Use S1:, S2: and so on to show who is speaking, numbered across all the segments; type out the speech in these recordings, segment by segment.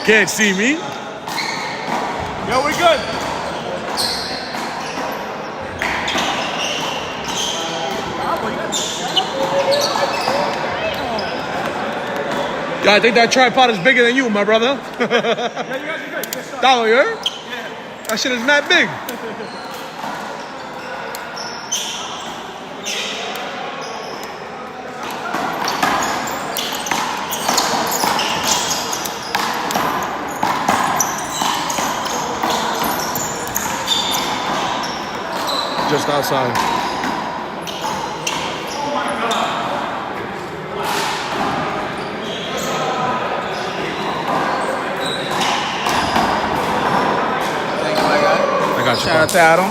S1: Can't see me.
S2: Yo, we good.
S1: Yeah, I think that tripod is bigger than you, my brother.
S2: Yeah, you guys are good.
S1: Tavo, you heard?
S2: Yeah.
S1: That shit is mad big. Just outside.
S2: Thank you, my guy.
S1: I got you.
S2: Shout out to Adam.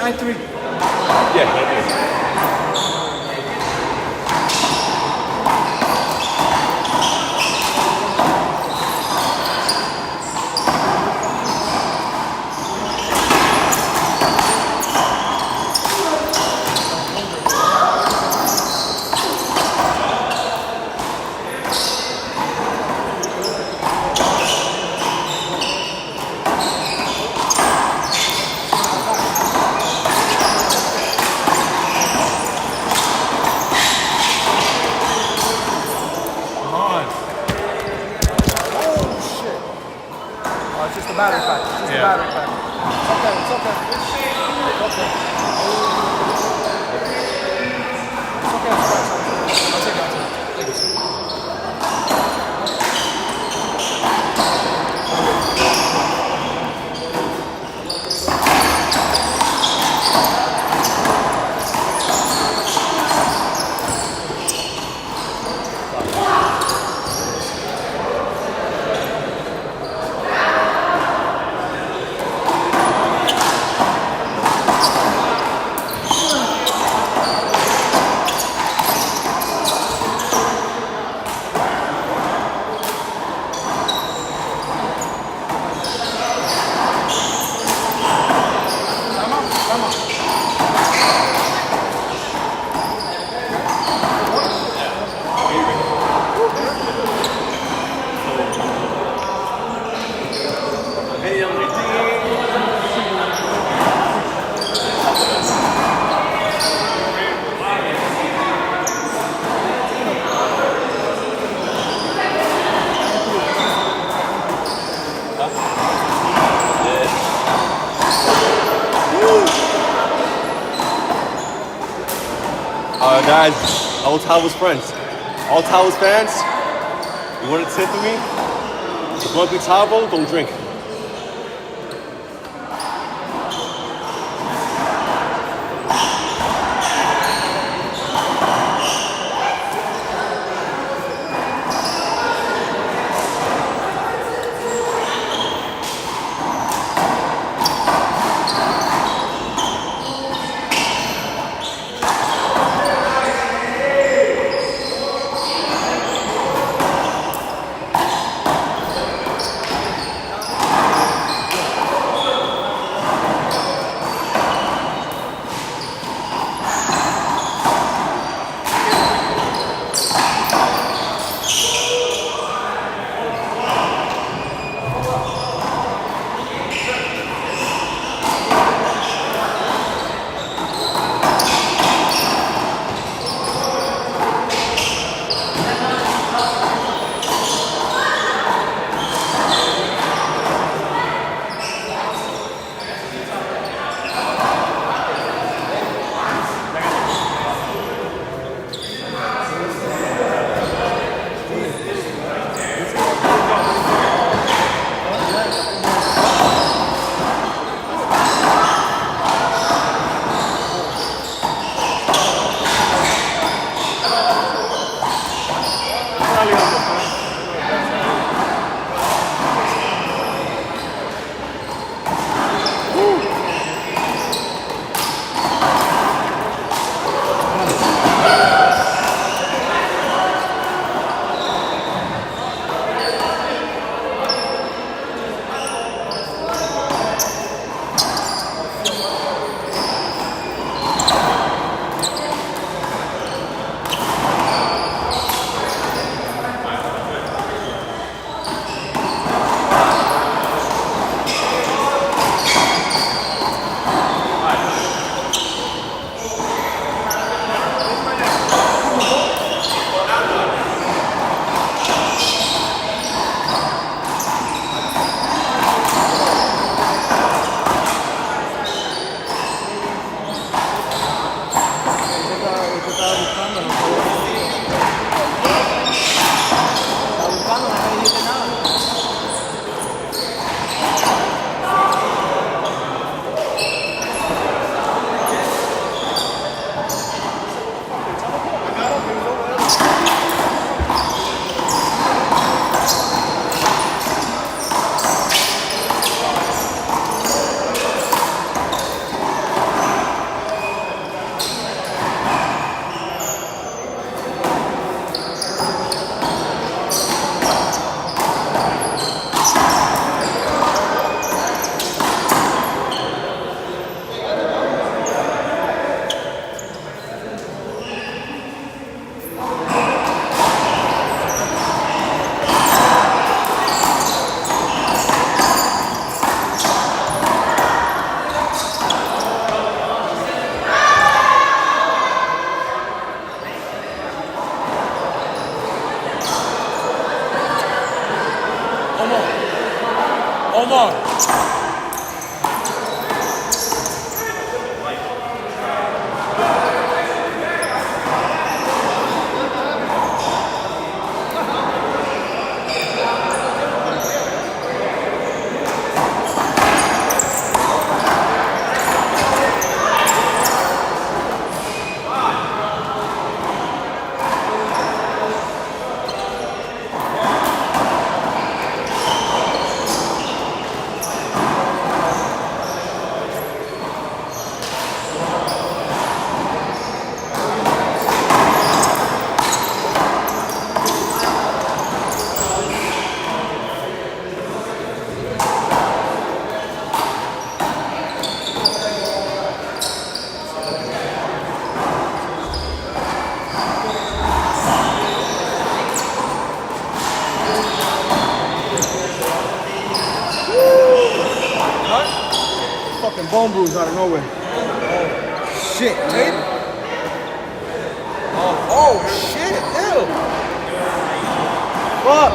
S3: Nine three. Yeah, I do.
S2: Oh, it's just a battery pack. It's just a battery pack. It's okay. It's okay. It's okay. It's okay. It's fine. I'll take it. I'll take it. Come on.
S3: Guys, all Tavo's friends, all Tavo's fans, you want to tip for me? If you want to be Tavo, don't drink.
S2: fucking bone bruise out of nowhere. Shit, dude. Oh shit, ew. Fuck.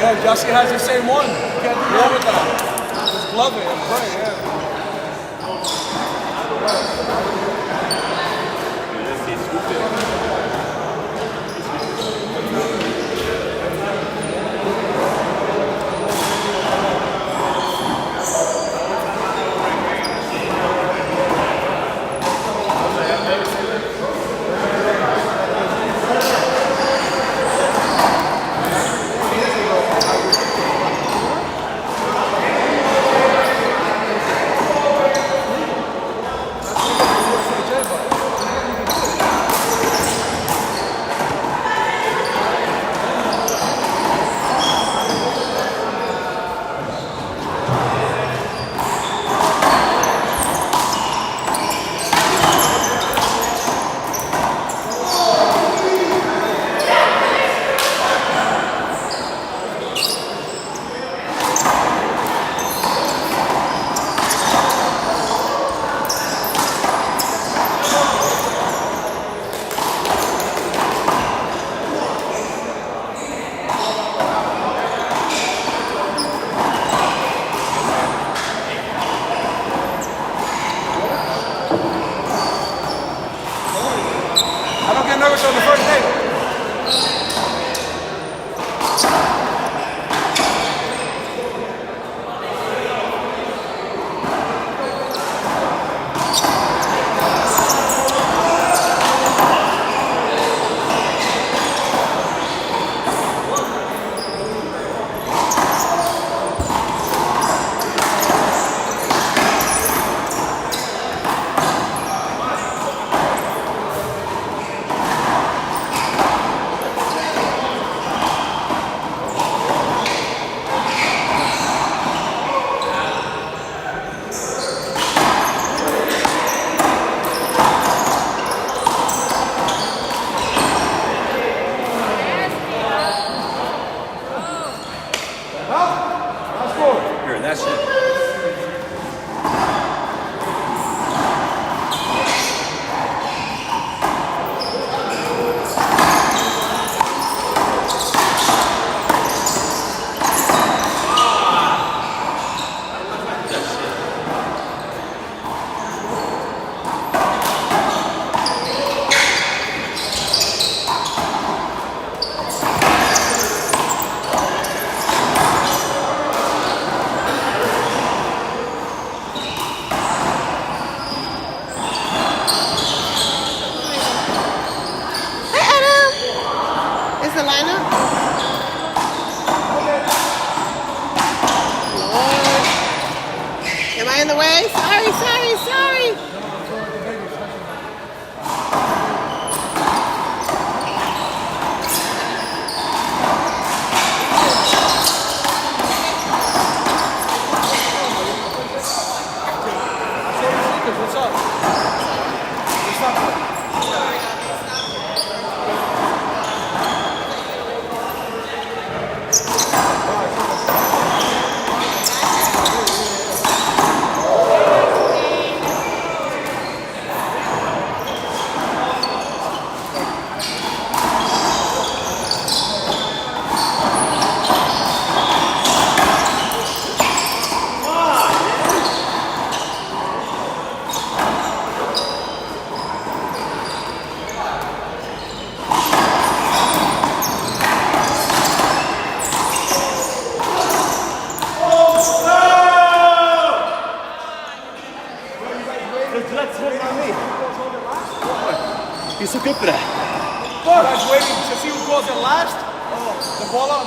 S1: Yeah, Jesse has the same one. You can't do wrong with that. Just glove it and pray, yeah. I don't get nervous on the first day.
S3: Here, that shit.
S4: The lineup? Lord. Am I in the way? Sorry.
S1: What's up? What's up?
S3: He's so good for that.
S1: You guys waiting to see who goes in last? The ball on.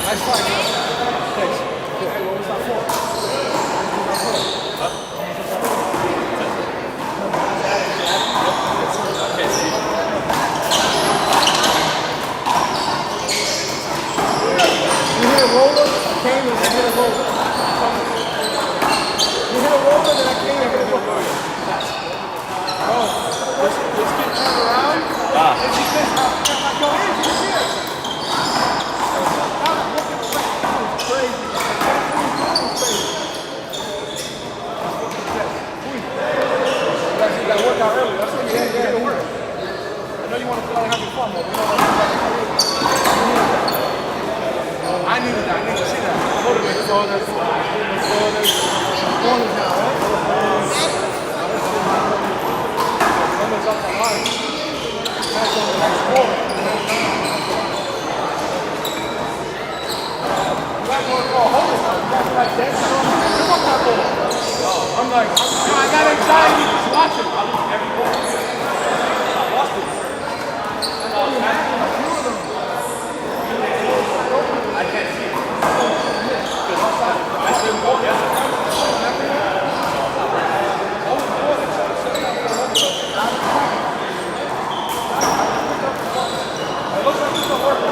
S1: Nice fight, man. Thanks. Hey, what was that for?
S2: You hit a roller, I came and hit a roller. You hit a roller, then I came and hit a roller. Bro, this kid turned around. And she says, go in, you see it. Crazy. You got to work out early. That's what you had to work. I know you want to feel like having fun, but we don't I needed that. I need to see that. Motivated. Corners now, right? Runners up the line. That's on the next quarter. You guys want to call hold this time. You guys are like dancing on. Come on, that ball. I'm like, I got anxiety just watching. I lose every ball. I lost it. I can't see it. I see him walk it looks like it's not working.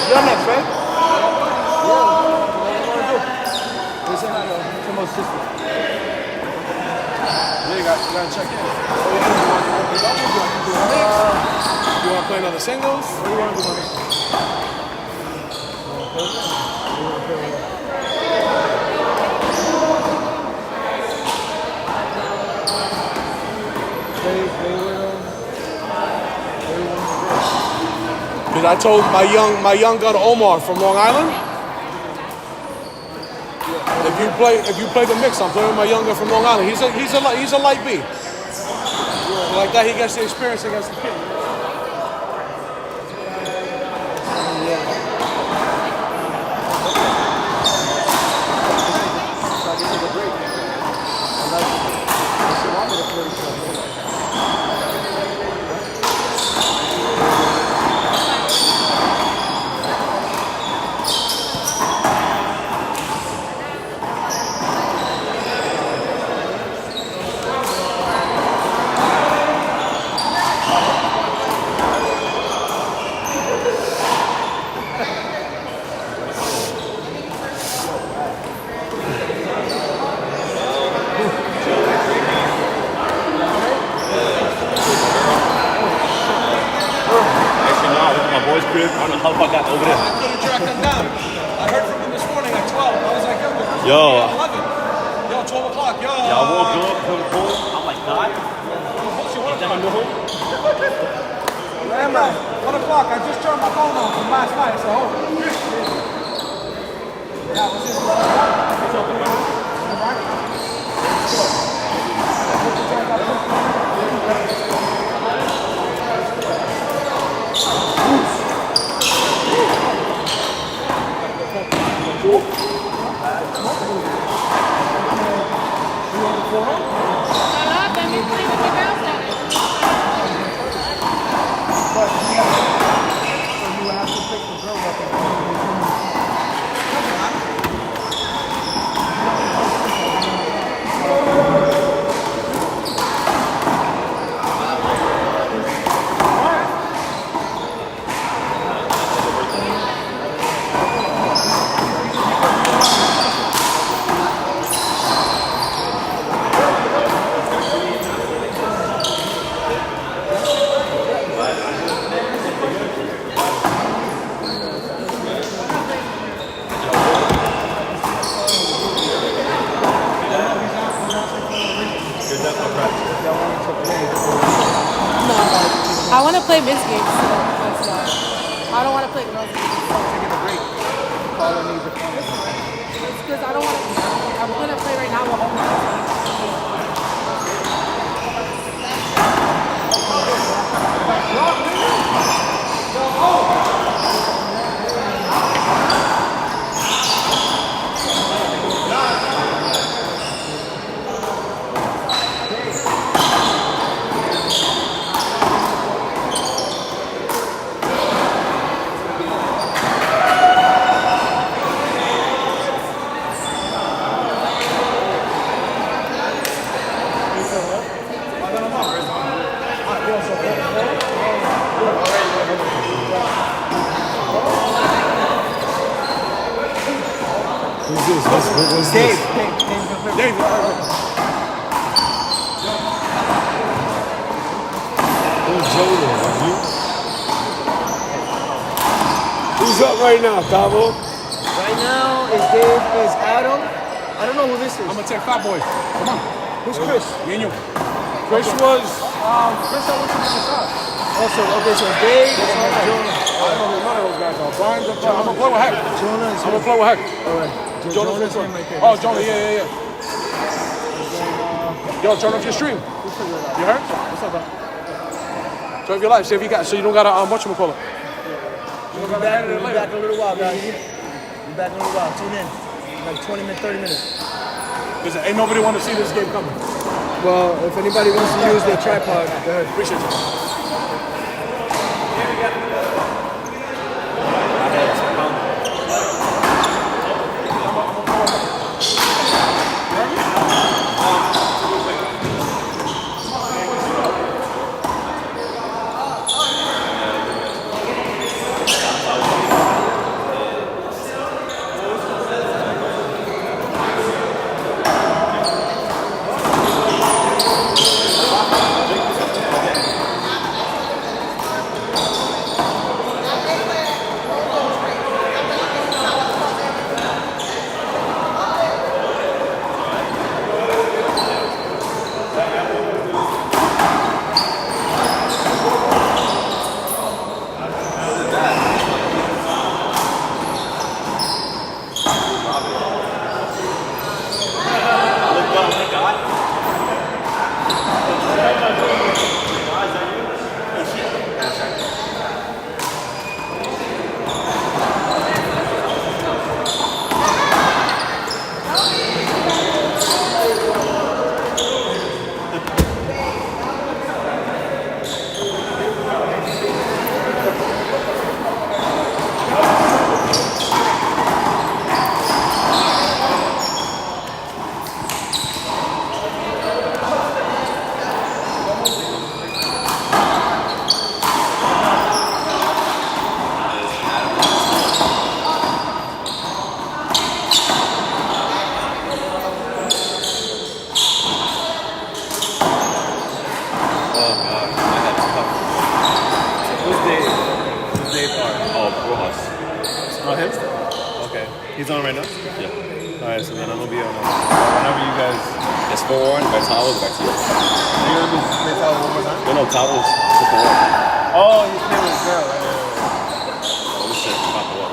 S2: You're next, right? Yeah. What do you want to do? They say hi to my sister. Yeah, you got to check in. You want to play another singles? What do you want to do? Because I told my young gun Omar from Long Island, if you play the mix, I'm playing with my young gun from Long Island. He's a light B. Like that, he gets the experience against the kid.
S3: I don't know how I got over there.
S1: I couldn't track them down. I heard from him this morning at 12. I was like,
S3: Yo.
S1: 11. Yo, 12 o'clock. Yo.
S3: Yeah, I woke up from the pool. I'm like, God. Is that no home?
S2: Where am I? 1 o'clock. I just turned my phone on from last night, so hold on. Yeah, what's this? What's up, man? All right? Let's go.
S4: Hello?
S3: left for practice.
S5: No, I want to play men's games. So that's why. I don't want to play girls' games.
S2: Taking a break. Caller needs a phone.
S5: It's because I don't want to. I'm gonna play right now with home.
S1: Who's this? What's
S2: Dave.
S1: this?
S2: Dave.
S1: Who's Jonah? You? Who's up right now, Tavo?
S6: Right now is Dave, is Adam. I don't know who this is.
S2: I'm gonna take Fat Boy. Come on.
S6: Who's Chris?
S2: Me and you.
S1: Chris was.
S2: Chris, I want you on the side.
S6: Also, okay, so Dave and Jonah.
S2: I don't know who none of those guys are. Brian's up there. I'm gonna play with Heck.
S6: Jonah is
S2: I'm gonna play with Heck.
S6: all right.
S2: Jonah's
S6: him right there.
S2: Oh, Jonah, yeah. Yo, turn off your stream. You heard?
S6: What's up, bro?
S2: Turn off your live. See if you got. So you don't gotta whatchamacallit.
S6: We'll be back in a little while, guys. We'll be back in a little while. Tune in. Like 20 minutes, 30 minutes.
S2: Listen, ain't nobody want to see this game coming.
S6: Well, if anybody wants to use their tripod, go ahead.
S2: Appreciate you.
S3: Oh, him? Okay. He's on right now? Yeah. Alright, so then I'm gonna be on whenever you guys. It's 4-1, by Tavo, back to you.
S2: You're gonna be Tavo one more time?
S3: No, Tavo's the 4-1.
S2: Oh, he's playing with his girl. Right?
S3: Oh, this shit, pop it up.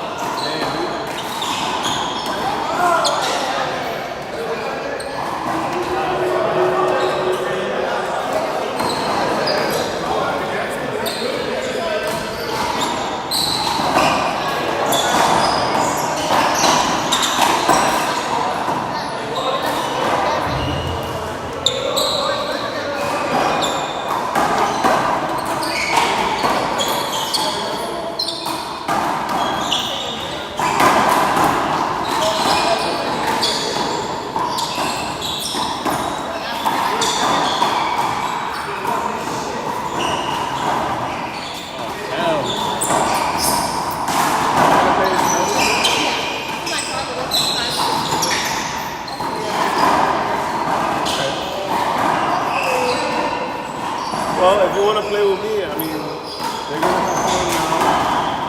S3: Well, if you want to play with me, I mean, they're going to have fun now.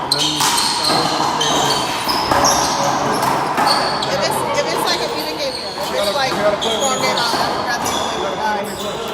S3: And then Tavo's going to stay with
S4: If it's like an even game, if it's like strong in on, I'd rather play with guys.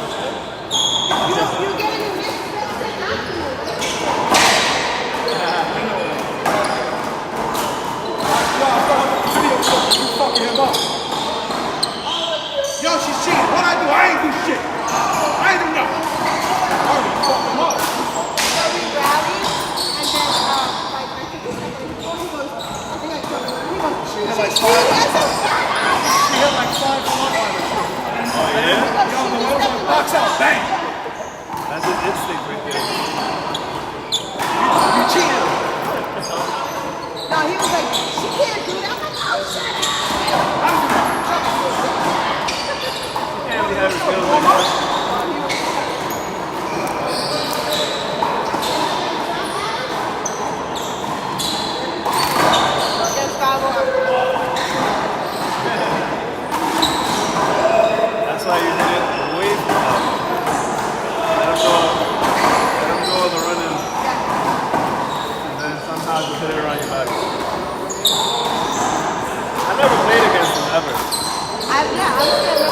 S3: ever.
S5: Yeah, I'm looking at it.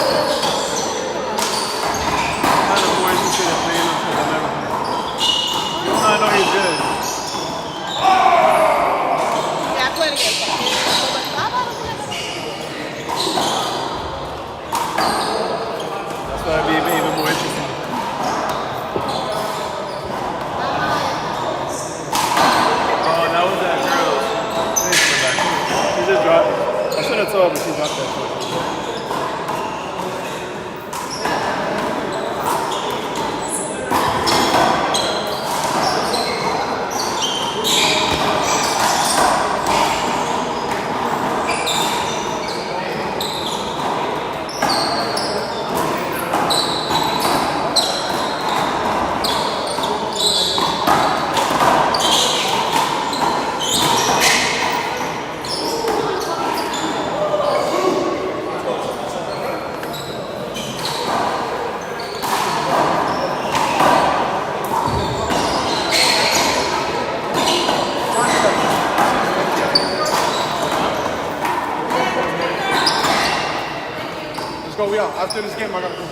S3: I'm kind of more interested in playing him because I never played. Even though I know he's good.
S4: Yeah, I played against him.
S3: That's why I'd be even more interested. Oh, that was that girl. She just dropped it. I should have told her, but she dropped that shit.
S2: Let's go, we out. After this game, I gotta go.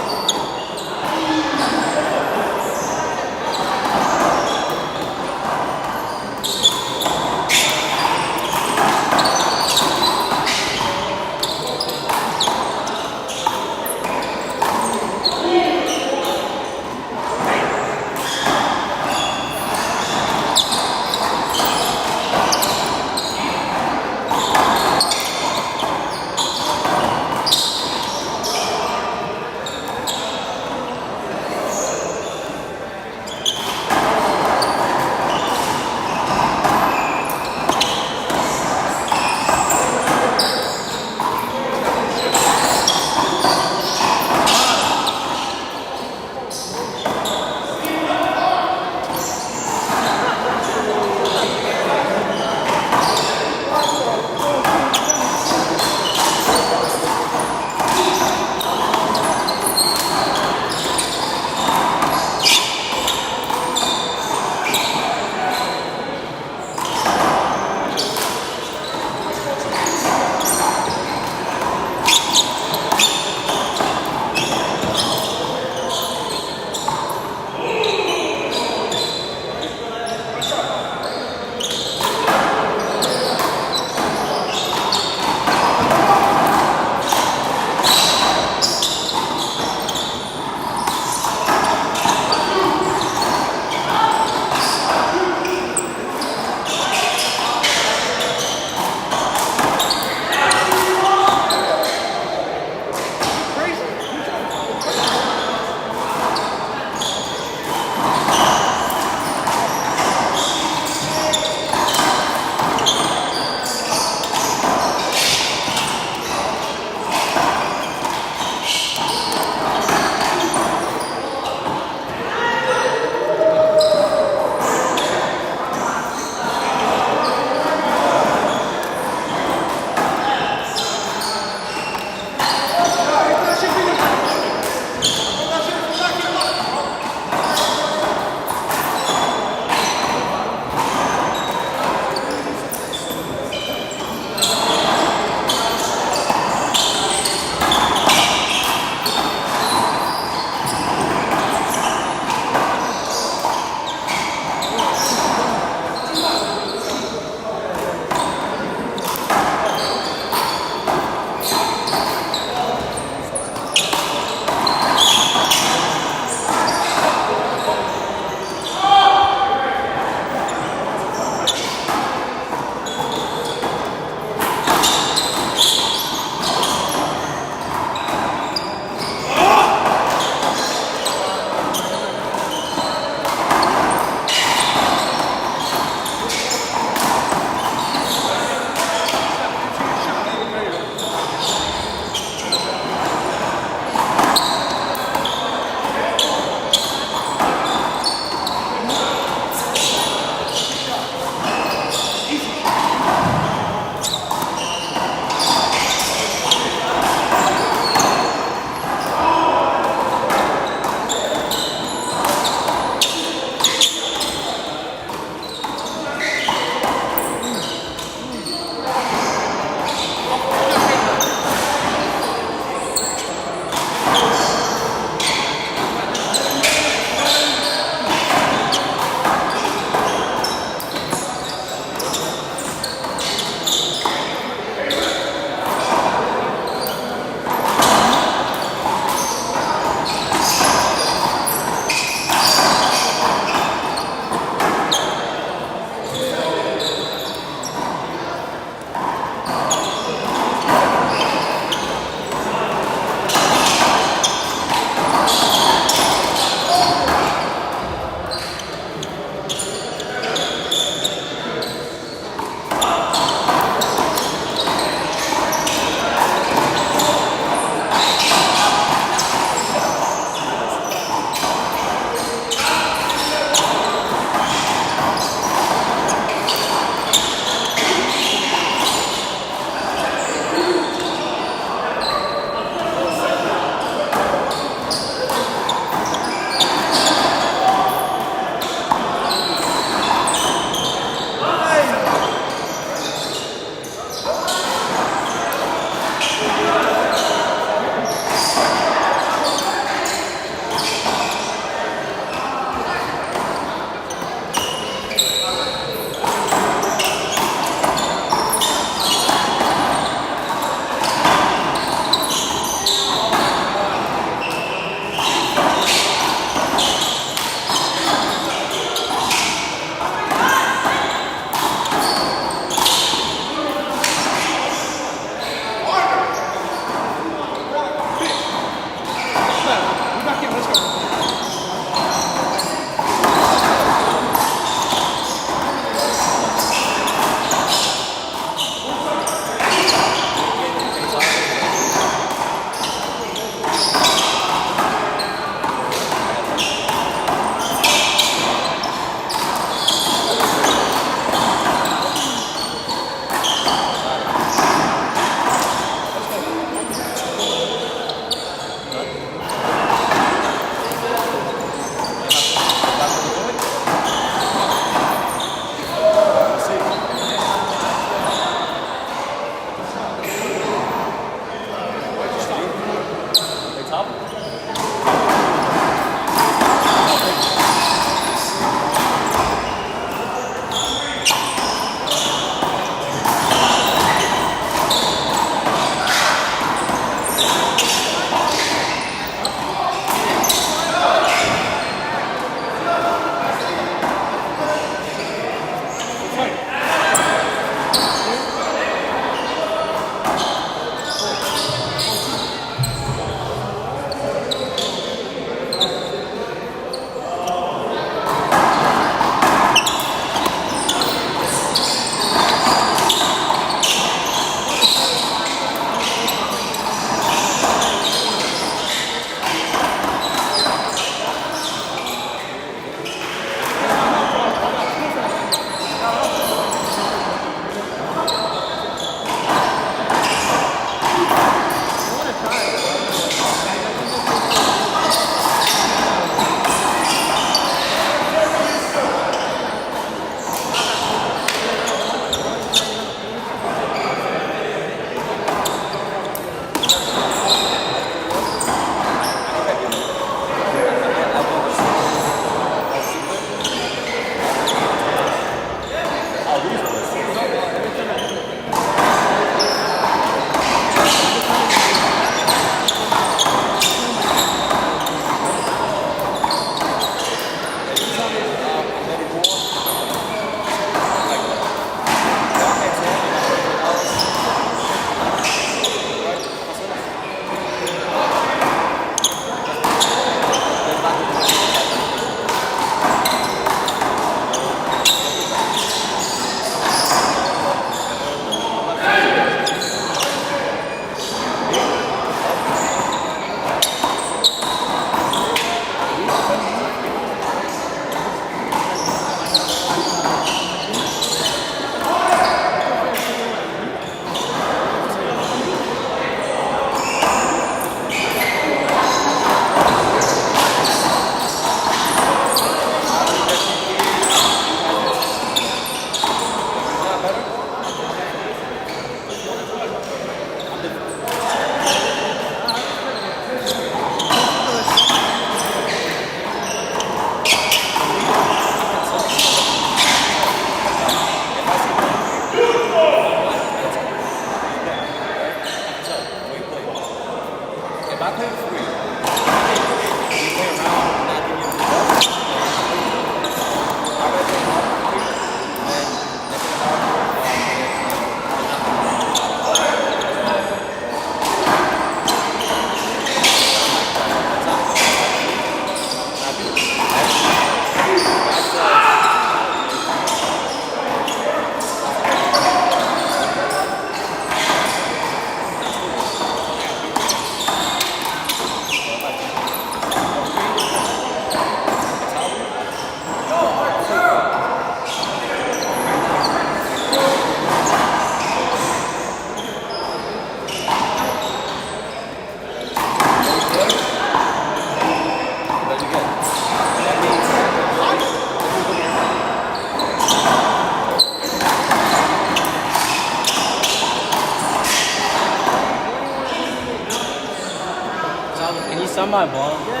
S6: on my ball.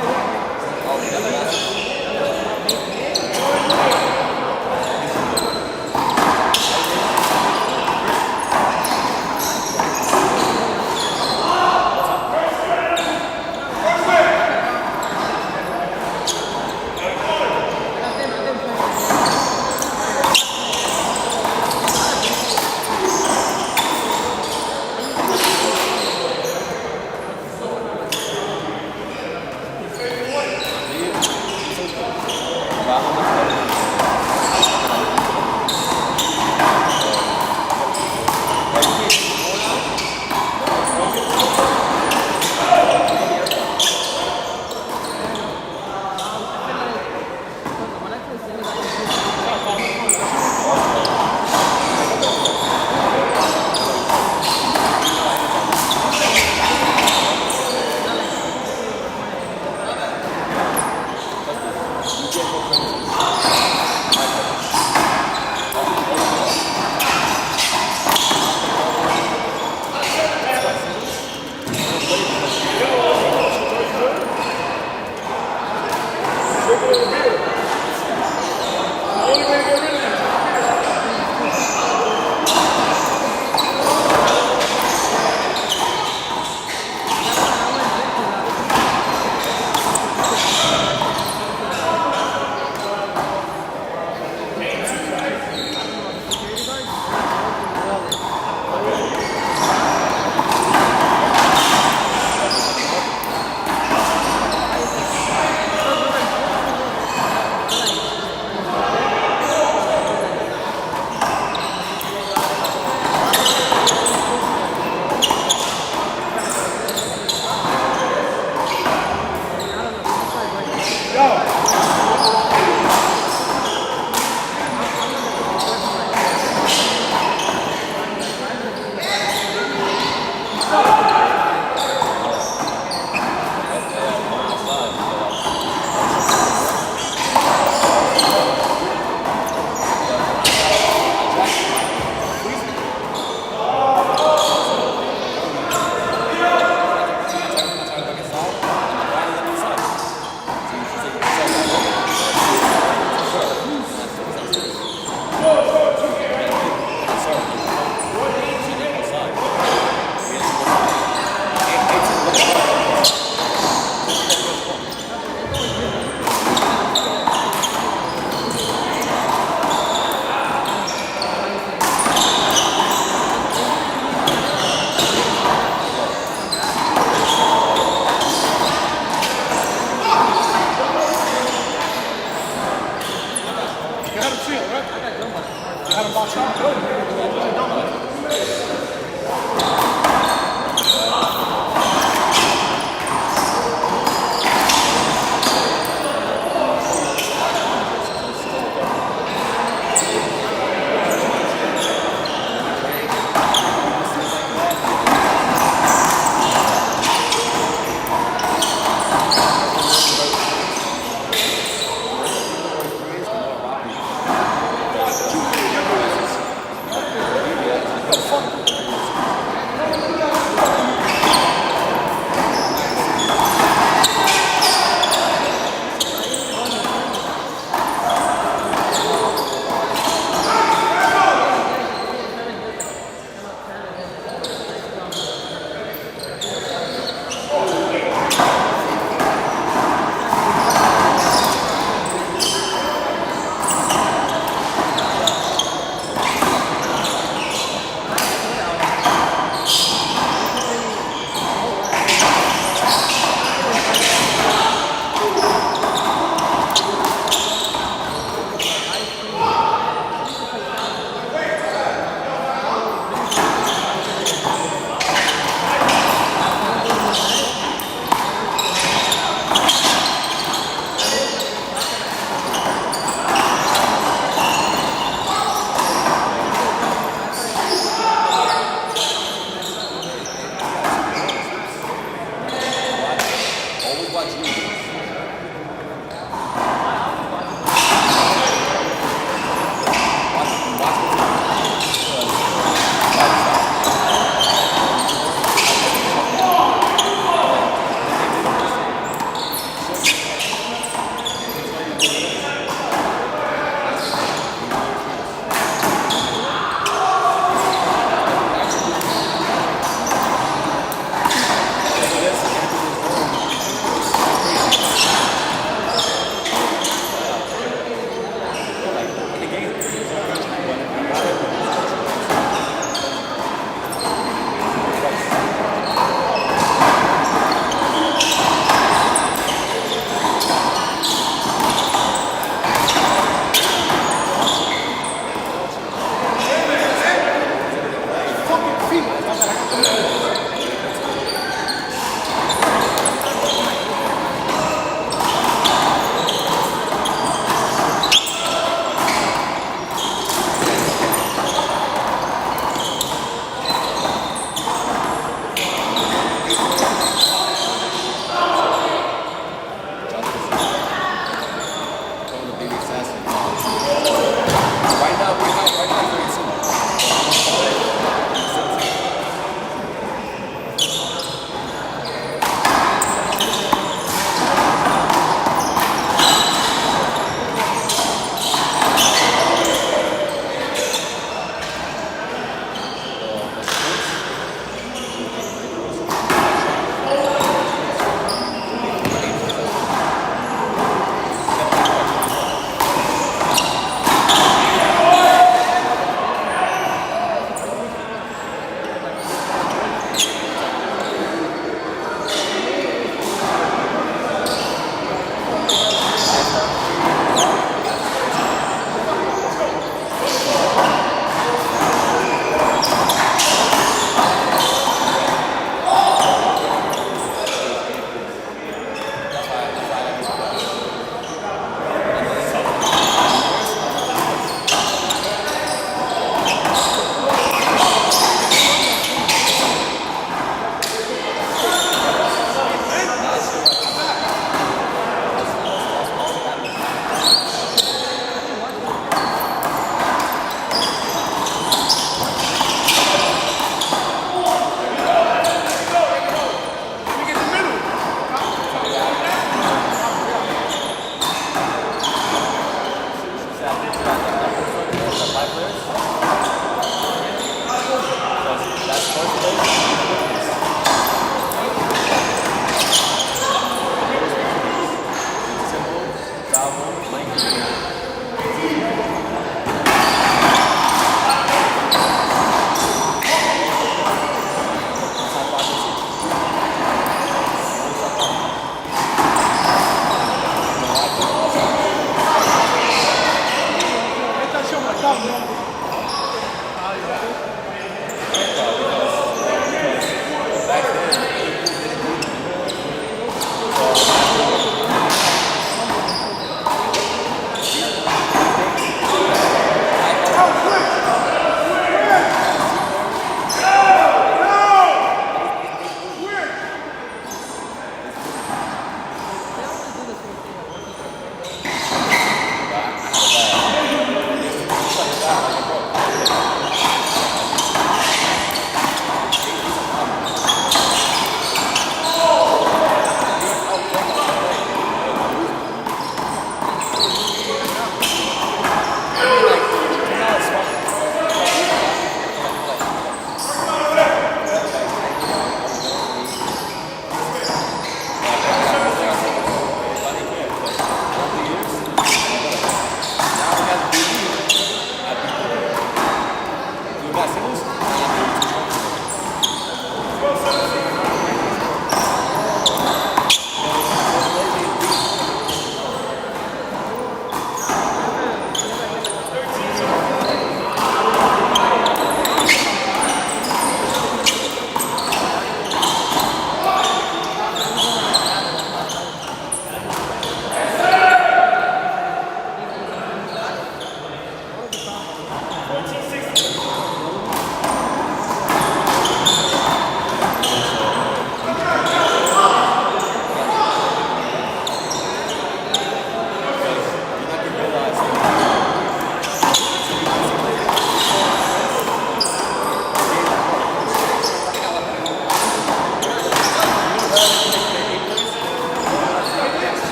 S1: Fuck.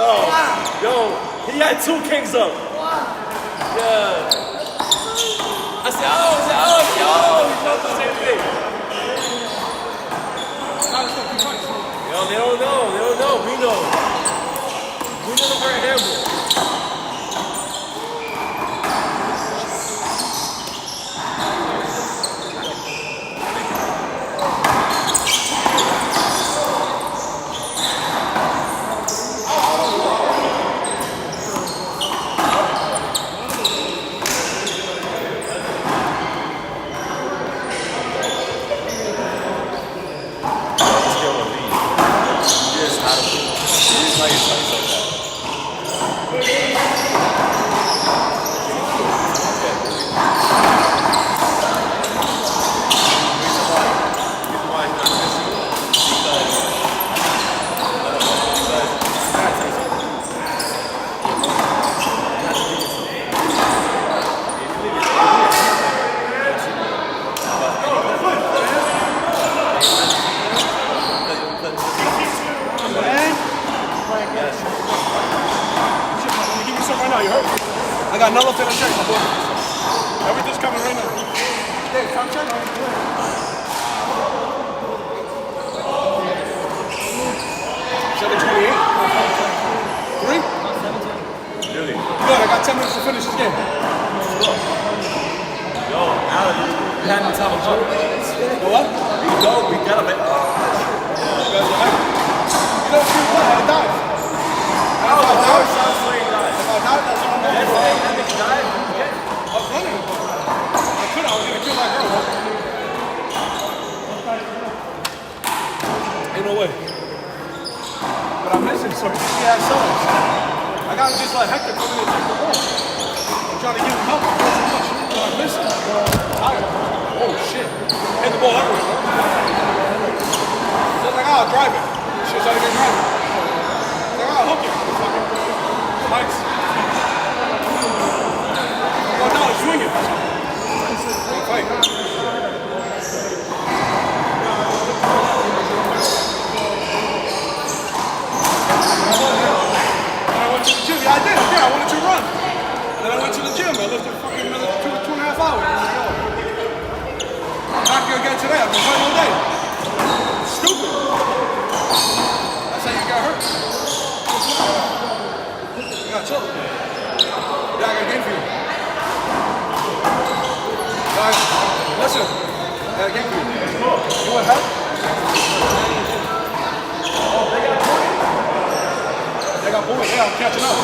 S3: Yo, he had 2 kings up. Yeah. I said, yo, he felt the same thing. Yo, they don't know. We know. We know the very handle.
S1: I got another thing to check, my boy. Everything's coming right now. Hey, come check. 7:28. 3?
S3: Really?
S1: Good, I got 10 minutes to finish this game.
S3: Yo, Alan, we had the Tavo jump.
S1: What?
S3: We gotta make.
S1: You don't feel what? I died.
S3: Sounds like guys.
S1: If I died, that's all I'm
S3: That
S1: doing.
S3: nigga died.
S1: I was running. I could have. I was going to kill that girl. Ain't no way. But I'm missing, so he has subs. I got to just let Hector come in and take the ball. I'm trying to give him help. I'm missing. Oh, shit. Hit the ball everywhere. So it's like, I'll drive it. Shit's out of here driving. It's like, I'll hook it. Mike's. Go down and swing it. Don't fight. I went to the gym. Yeah, I did. I wanted to run. And then I went to the gym. I lifted fucking another 2.5 hours. Back here again today. I've been playing all day. Stupid. That's how you got hurt. You got chill. Yeah, I got a game for you. Guys, listen. I got a game for you. You want help? Oh, they got point. They got point. Yeah, I'm catching up.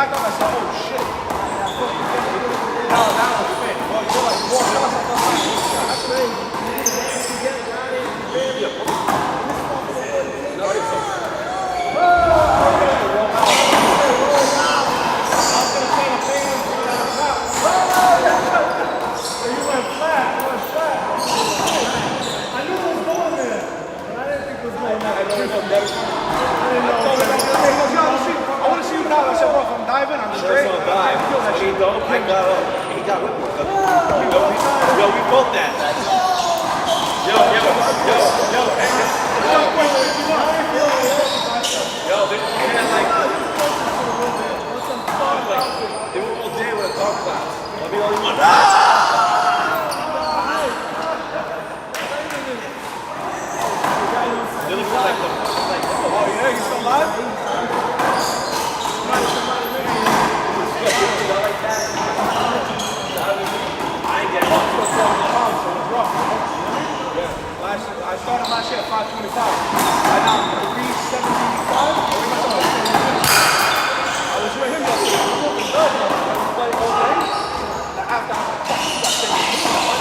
S1: back up, I said, oh shit. Now it's fit. Well, you're like, whoa, that's crazy. I want to see you now. I said, bro, if I'm diving, I'm straight.
S3: He don't. I got up. He got with me. Yo, we both that. Yo, they had like, they were all day with a dog class. I'll be the only one. They look like them.
S1: Oh, yeah, you still alive? I started last year at 525. Right now I'm 375. I was with him yesterday. We were looking good. I was playing all day. After I was like, fuck,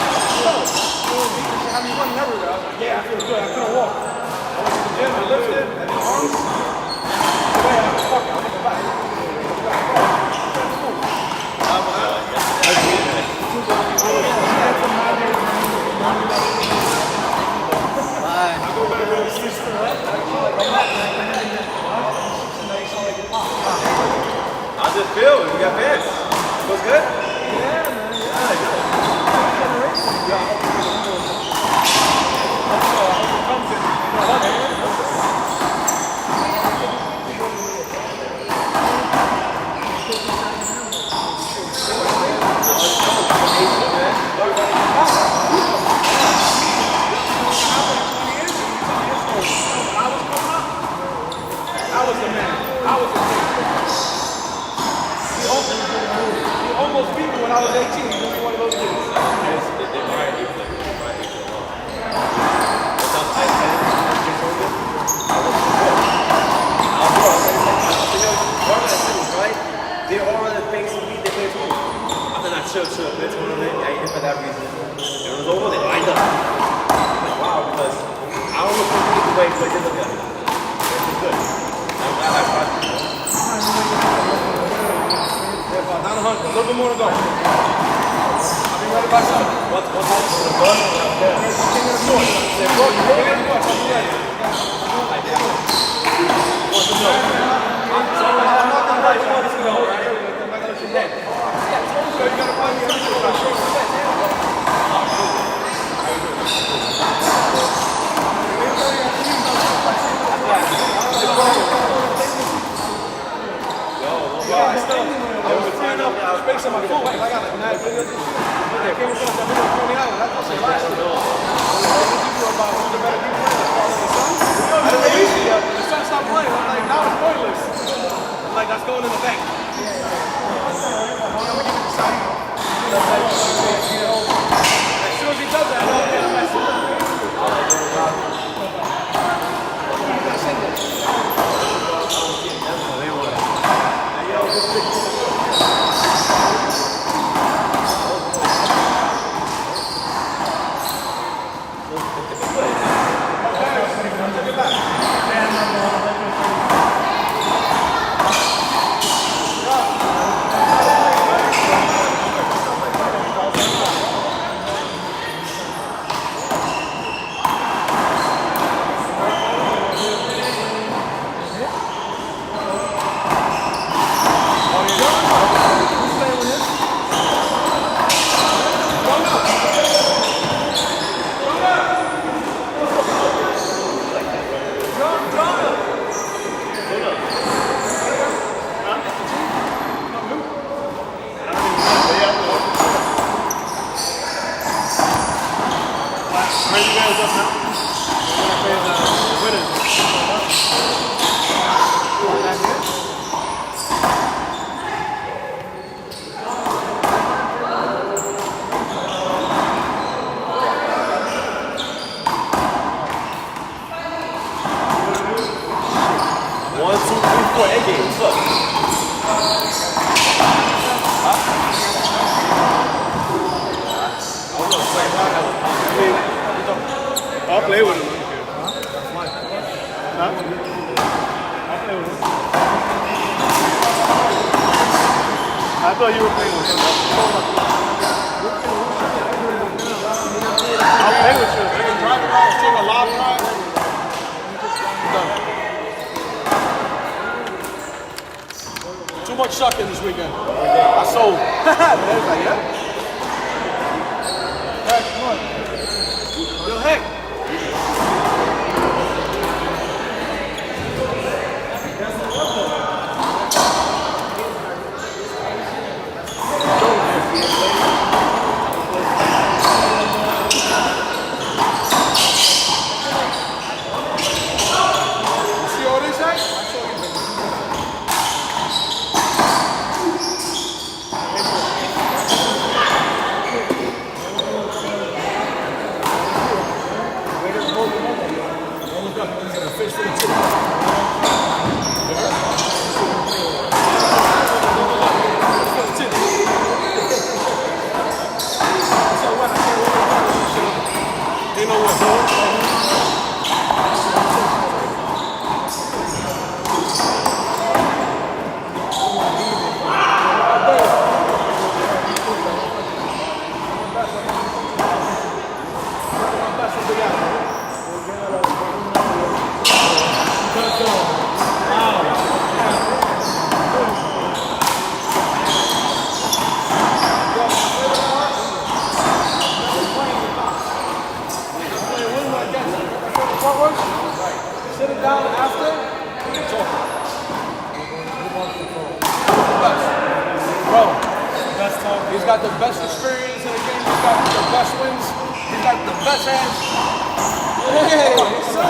S1: you got me running everywhere. I was like, yeah, I feel good. I couldn't walk. I went to the gym, I lifted, and then arms. Today I was fuck it, I'll make it back.
S3: How's it feel? You got pants? Feels good? Yeah, man.
S1: I was the man. I was the man. He almost beat me when I was 18. He was one of those kids.
S3: They all on the face of me, they played for me. After that chill, played tournament, I ate it for that reason. It was over, they lined up. I'm like, wow, because I don't look the way, but they look at it. It's good. I'm glad I brought it.
S1: Yeah, about 900, a little bit more to go. I'll be ready by Sunday.
S3: What's the bus?
S1: King of the North. Say, bro, you king of the North, I'll be ready.
S3: What's the note?
S1: I'm not gonna write you all this to go, right? I'm not gonna let you run. So you gotta find me everything about short I was trying to space on my phone because I got like 9 videos. I came across that video of Tony Allen. That's what I last year. I was video about who's the better people that's following the sun. I didn't release it yet. The sun stopped playing. I'm like, now it's pointless. I'm like, that's going in the bank. I'm gonna give it to Saudi. As soon as he does that, I'll get a message.
S3: Where you guys up now? We're gonna play the winners. One, two, three, four. Egg games. Look.
S1: I'll play with him. Huh? I'll play with him. I thought you were playing with him. I'll play with you. They can drive around, take a live drive. Done. Too much sucking this weekend. I sold. There's like, yeah. Hey, come on. Yo, heck. He's got the best experience in the game. He's got the best wins. He's got the best hands. Hey, what's up,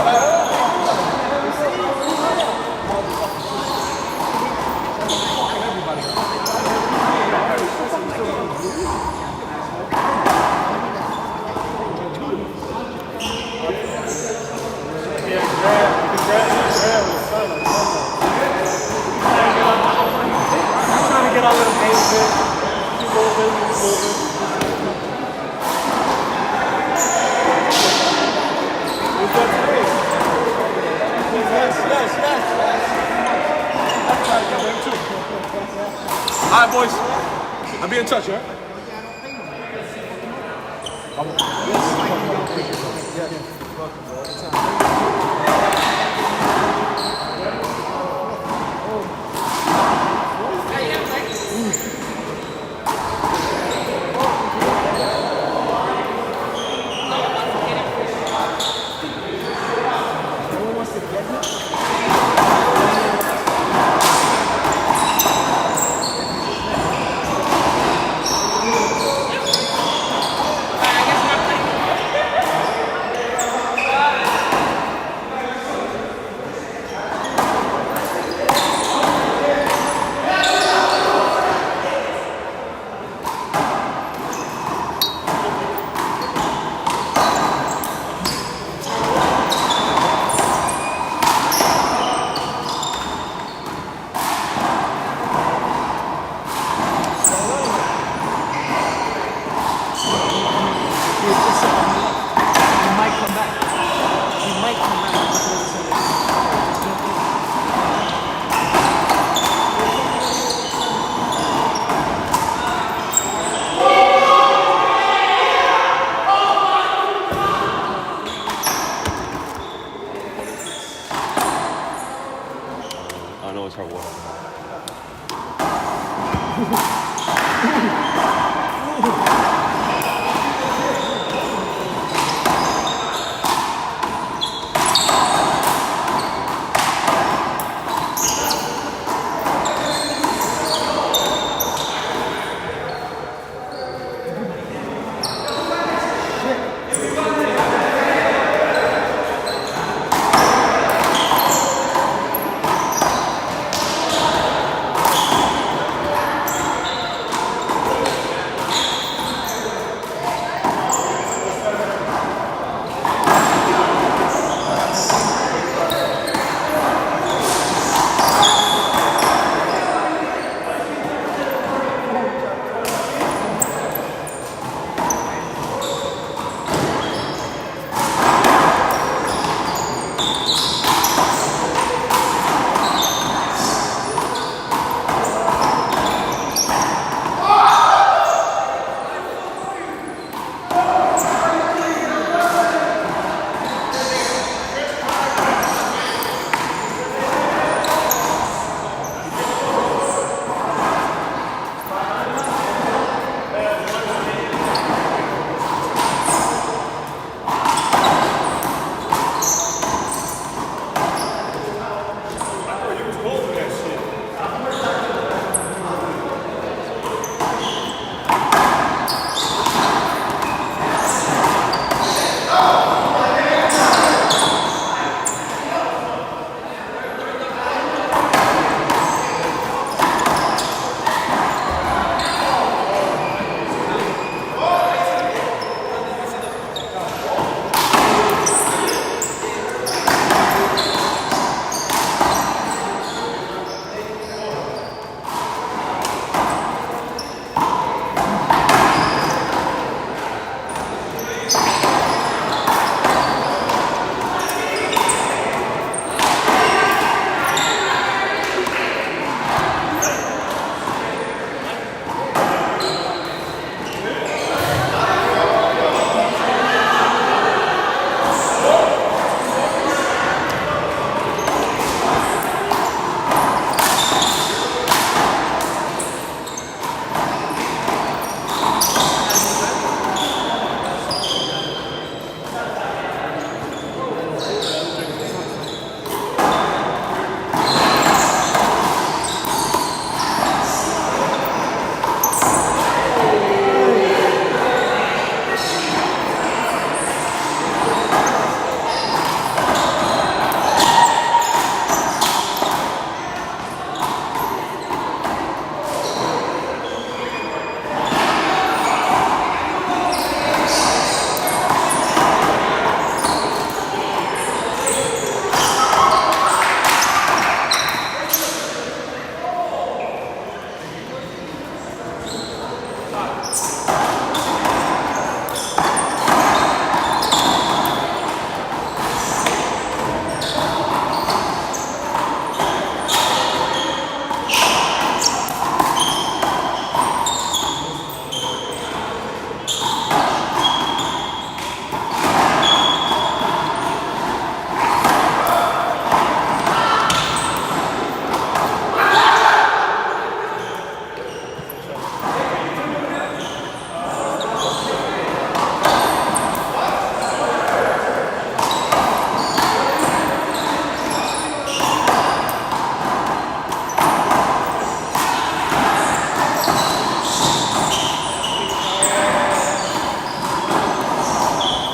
S6: I'm trying to get all of the games in.
S1: All right, boys. I'll be in touch, yeah?
S3: I know it's hard water.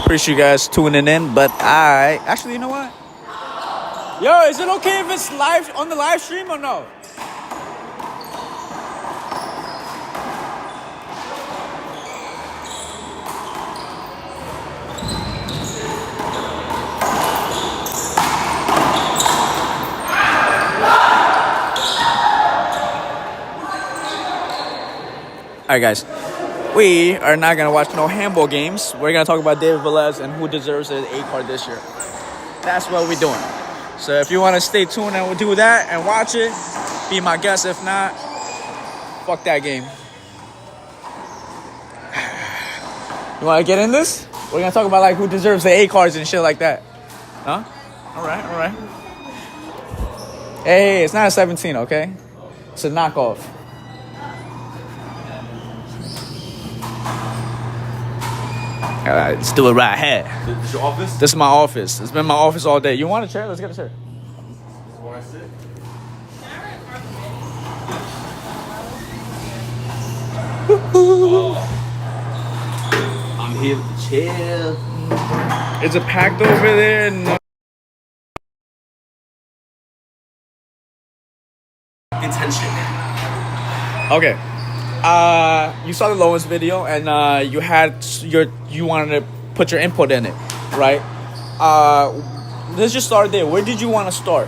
S7: Appreciate you guys tuning in, but you know what? Yo, is it okay if it's live on the live stream or no? All right, guys. We are not going to watch no handball games. We're going to talk about David Velez and who deserves an A card this year. That's what we're doing. So if you want to stay tuned and we'll do that and watch it, be my guest. If not, fuck that game. You want to get in this? We're going to talk about like who deserves the A cards and shit like that. Huh? All right. Hey, it's not a 17, okay? It's a knockoff. All right, let's do it right here.
S3: This is your office?
S7: This is my office. It's been my office all day. You want a chair? Let's get a chair.
S3: Where I sit? I'm here with the chair.
S7: Is it packed over there? No.
S3: Intention.
S7: Okay. You saw the Lowen's video, and you wanted to put your input in it, right? Let's just start there. Where did you want to start?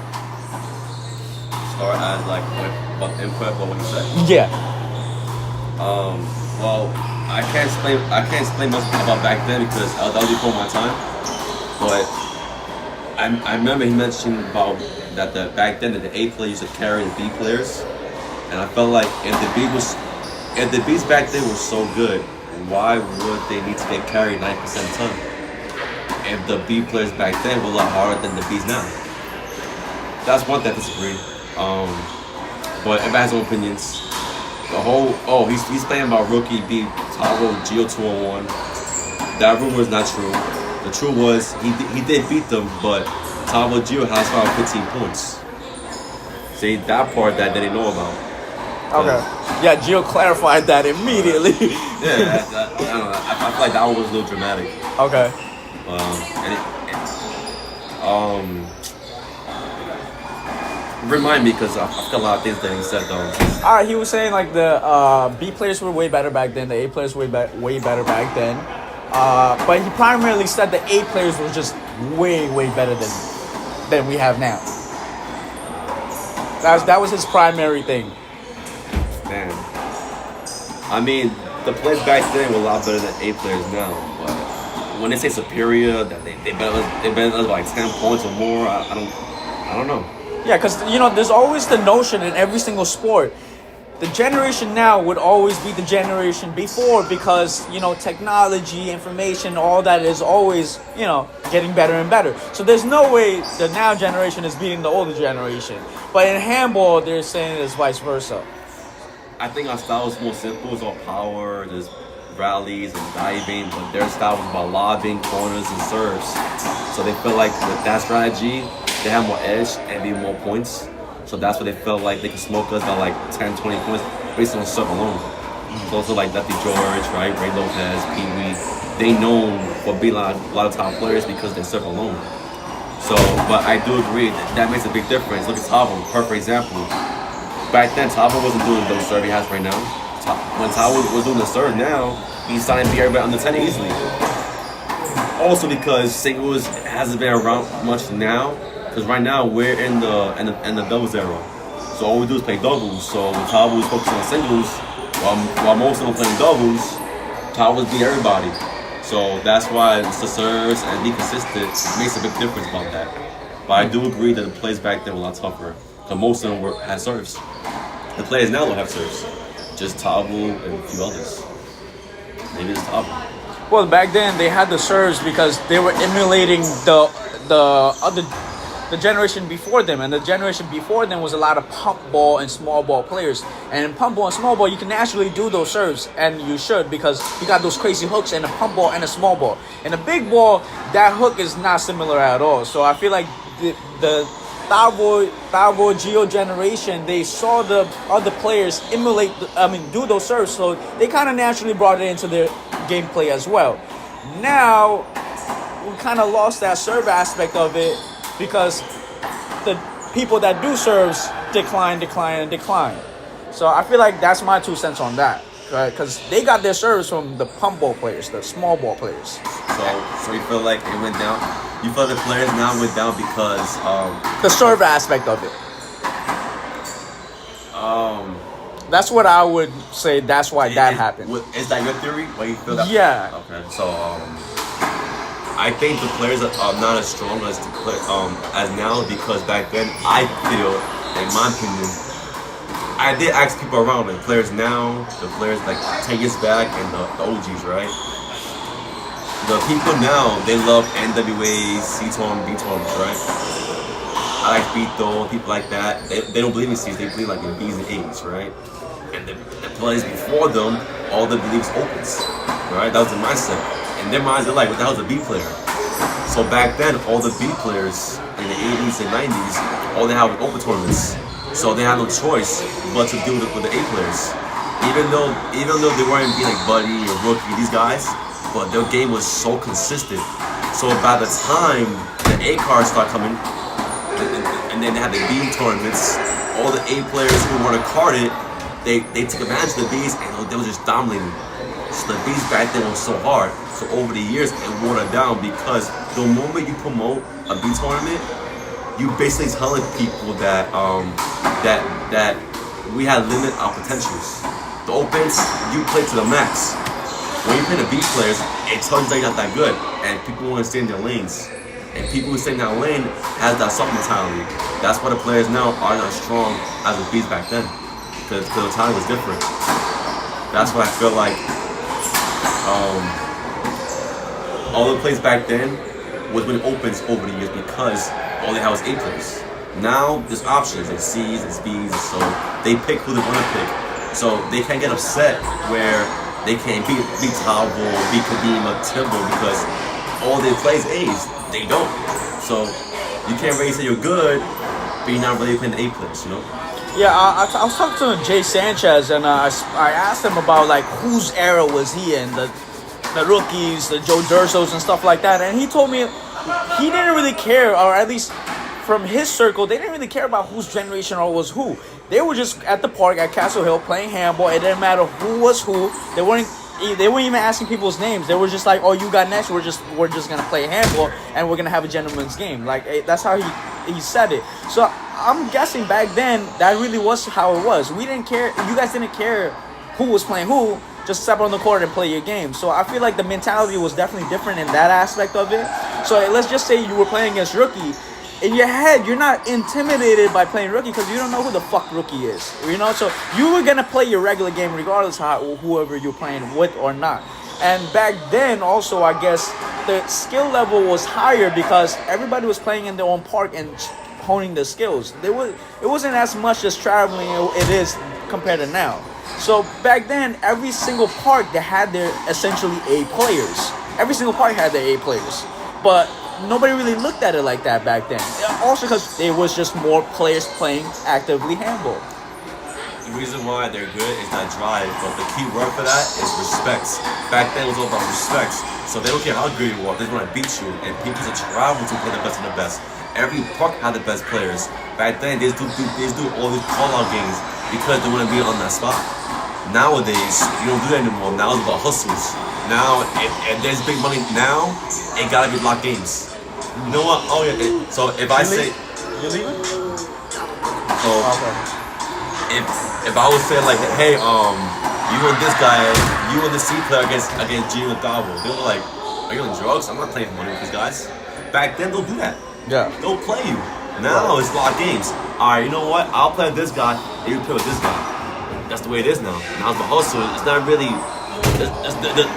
S3: Start as like what input, what would you say?
S7: Yeah.
S3: Well, I can't explain much about back then because that was before my time. But
S8: I remember he mentioned about that back then that the A players used to carry the B players, and I felt like if the B's back then were so good, why would they need to get carried 90% of the time? If the B players back then were a lot harder than the B's now. That's one thing I disagree. But everybody has their own opinions. The whole he's playing about rookie beat Tavo Gio 2-on-1. That rumor is not true. The truth was he did beat them, but Tavo Gio has found 15 points. See that part that they didn't know about.
S7: Okay. Yeah, Gio clarified that immediately.
S8: Yeah, I don't know. I feel like that one was a little dramatic.
S7: Okay.
S8: Remind me because I feel a lot of things that he said though.
S7: All right, he was saying like the B players were way better back then, the A players were way better back then. But he primarily said the A players were just way better than we have now. That was his primary thing.
S8: Man, I mean the players back then were a lot better than A players now. But when they say superior, that they better us by like 10 points or more, I don't know.
S7: Yeah, because, there's always the notion in every single sport, the generation now would always be the generation before because, technology, information, all that is always, getting better and better. So there's no way the now generation is beating the older generation. But in handball, they're saying it's vice versa.
S8: I think our style is more simple. It's all power, there's rallies and diving, but their style was about lobbing, corners, and serves. So they feel like with that strategy, they have more edge and be more points. So that's what they felt like they could smoke us by like 10, 20 points based on serve alone. So also like Lefty George, right? Ray Lopez, Pee Wee. They known for being a lot of top players because they serve alone. So, but I do agree that makes a big difference. Look at Tavo, perfect example. Back then, Tavo wasn't doing those serve he has right now. When Tavo was doing the serve now, he's starting to be everybody under 10 easily. Also because singles hasn't been around much now. Because right now we're in the doubles era, so all we do is play doubles. So when Tavo is focusing on singles, while most of them playing doubles, Tavo's beat everybody. So that's why it's the serves and be consistent makes a big difference about that. But I do agree that the players back then were a lot tougher, because most of them had serves. The players now don't have serves, just Tavo and a few others. Maybe it's Tavo.
S7: Well, back then they had the serves because they were emulating the generation before them, and the generation before them was a lot of pump ball and small ball players. And in pump ball and small ball, you can naturally do those serves, and you should, because you got those crazy hooks in a pump ball and a small ball. In a big ball, that hook is not similar at all. So I feel like the Tavo Gio generation, they saw the other players do those serves, so they kind of naturally brought it into their gameplay as well. Now we kind of lost that serve aspect of it, because the people that do serves decline. So I feel like that's my 2 cents on that, right? Because they got their serves from the pump ball players, the small ball players.
S8: So you feel like it went down? You feel the players now went down because
S7: the serve aspect of it. That's what I would say. That's why that happened.
S8: Is that your theory? Why you feel that?
S7: Yeah.
S8: Okay. So I think the players are not as strong as now, because back then I feel, in my opinion, I did ask people around, the players now, the players like 10 years back, and the OGs, right? The people now, they love NWAs, C-Torm, B-Torms, right? I like Beto, people like that. They don't believe in C's, they believe like in B's and A's, right? And the players before them, all they believe is opens, right? That was the mindset. In their minds, they're like, what the hell's a B player? So back then, all the B players in the 80s and 90s, all they had was open tournaments. So they had no choice but to deal with the A players. Even though they weren't being like Buddy or Rookie, these guys, but their game was so consistent. So by the time the A cards start coming, and then they had the B tournaments, all the A players who weren't carded, they took advantage of the Bs, and they were just dominating. So the Bs back then was so hard. So over the years, it watered down, because the moment you promote a B tournament, you basically telling people that that we had limit our potentials. The opens, you play to the max. When you play the B players, it tells you that you're not that good, and people want to stay in their lanes. And people who stay in that lane has that soft mentality. That's why the players now are not strong as the beats back then. Because the mentality was different. That's why I feel like all the plays back then was when it opens over the years because all they had was A plays. Now there's options and C's and B's, and so they pick who they want to pick. So they can't get upset where they can't beat Tavo, beat Kadima, Timbo because all they play is A's. They don't. So you can't really say you're good, but you're not really playing the A plays, you know?
S7: Yeah, I was talking to Jay Sanchez, and I asked him about like whose era was he in, the rookies, the Joe Dursos and stuff like that, and he told me he didn't really care, or at least from his circle, they didn't really care about whose generation or was who. They were just at the park at Castle Hill playing handball. It didn't matter who was who. They weren't even asking people's names. They were just like, "Oh, you got next. We're just gonna play handball and we're gonna have a gentleman's game." Like that's how he said it. So I'm guessing back then that really was how it was. We didn't care. You guys didn't care who was playing who. Just step on the court and play your game. So I feel like the mentality was definitely different in that aspect of it. So let's just say you were playing against rookie. In your head, you're not intimidated by playing rookie because you don't know who the fuck rookie is. You know, so you were gonna play your regular game regardless of whoever you're playing with or not. And back then, also, I guess the skill level was higher because everybody was playing in their own park and honing their skills. It wasn't as much as traveling it is compared to now. So back then, every single park they had their essentially A players. Every single park had their A players, but nobody really looked at it like that back then. Also because there was just more players playing actively handball.
S8: The reason why they're good is not drive, but the key word for that is respect. Back then it was all about respect. So they don't care how good you are, they just want to beat you. And people just travel to play the best of the best. Every park had the best players. Back then they just do all these call-out games because they want to be on that spot. Nowadays, you don't do that anymore. Now it's about hustles. Now, if there's big money now, it gotta be block games. You know what? Oh yeah. So if I say,
S7: You leaving?
S8: so if I would say like, hey, you and this guy, you and the C player against G and Tavo, they were like, are you on drugs? I'm not playing for money with these guys. Back then, they'll do that.
S7: Yeah.
S8: They'll play you. Now it's block games. All right, you know what? I'll play with this guy, and you play with this guy. That's the way it is now. Now it's the hustle. It's not really.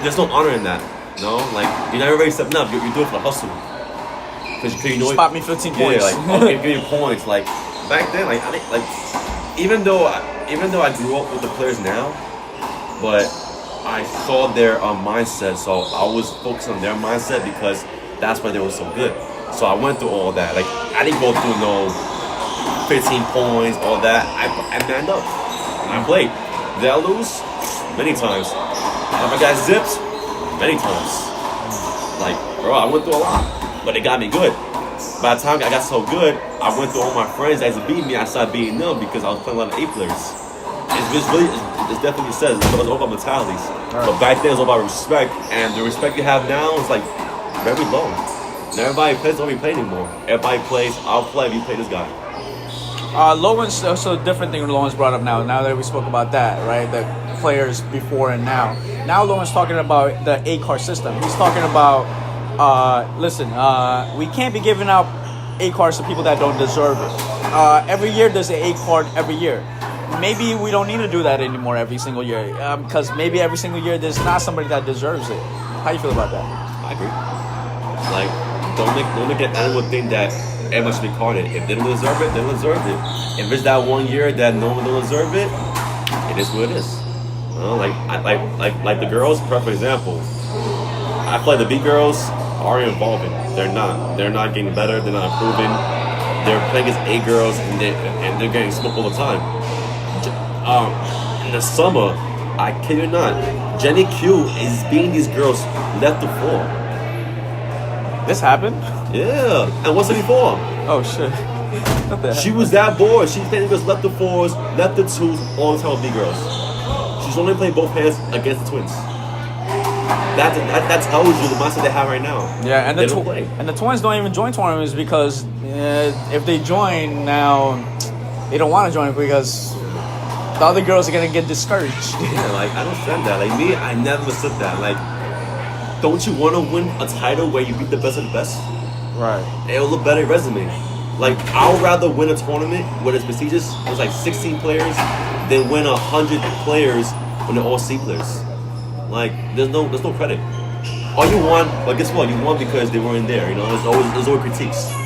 S8: There's no honor in that. No, like you're not really stepping up. You're doing it for the hustle. Because you know.
S7: Spot me 15 points.
S8: Yeah, like okay, give you points. Like back then, like even though I grew up with the players now, but I saw their mindset, so I was focused on their mindset because that's why they were so good. So I went through all that. Like I didn't go through no 15 points, all that. I manned up. I played. Did I lose? Many times. Have I got zipped? Many times. Like, bro, I went through a lot. But it got me good. By the time I got so good, I went through all my friends that used to beat me. I started beating them because I was playing a lot of A players. It's definitely says it's all about mentalities. Right. But back then, it was all about respect. And the respect you have now is like very low. Now everybody plays, don't even play anymore. Everybody plays, I'll play if you play this guy.
S7: Lowen's so different thing Lowen's brought up now. Now that we spoke about that, right? The players before and now. Now Lowen's talking about the A card system. He's talking about, listen, we can't be giving out A cards to people that don't deserve it. Every year there's an A card every year. Maybe we don't need to do that anymore every single year. Because maybe every single year there's not somebody that deserves it. How you feel about that?
S8: I agree. Like, don't make anyone think that everyone should be carded. If they don't deserve it, they don't deserve it. If it's that 1 year that no one don't deserve it, it is what it is. You know, like the girls, perfect example. I feel like the B girls are evolving. They're not getting better. They're not improving. They're playing against A girls and they're getting smoked all the time. In the summer, I kid you not, Jenny Q is beating these girls left to four.
S7: This happened?
S8: Yeah, and what's it before?
S7: Oh shit.
S8: She was that bored. She's playing girls left to fours, left to twos, all the time with B girls. She's only playing both hands against the twins. That tells you the mindset they have right now.
S7: Yeah, and the twins don't even join tournaments because if they join now, they don't want to join because the other girls are gonna get discouraged.
S8: Yeah, like I don't understand that. Like me, I never said that. Like, don't you want to win a title where you beat the best of the best?
S7: Right.
S8: It'll look better resume. Like, I would rather win a tournament when it's prestigious, it was like 16 players, than win 100 players when they're all C players. Like, there's no credit. All you won, but guess what? You won because they weren't there. You know, there's always critiques. You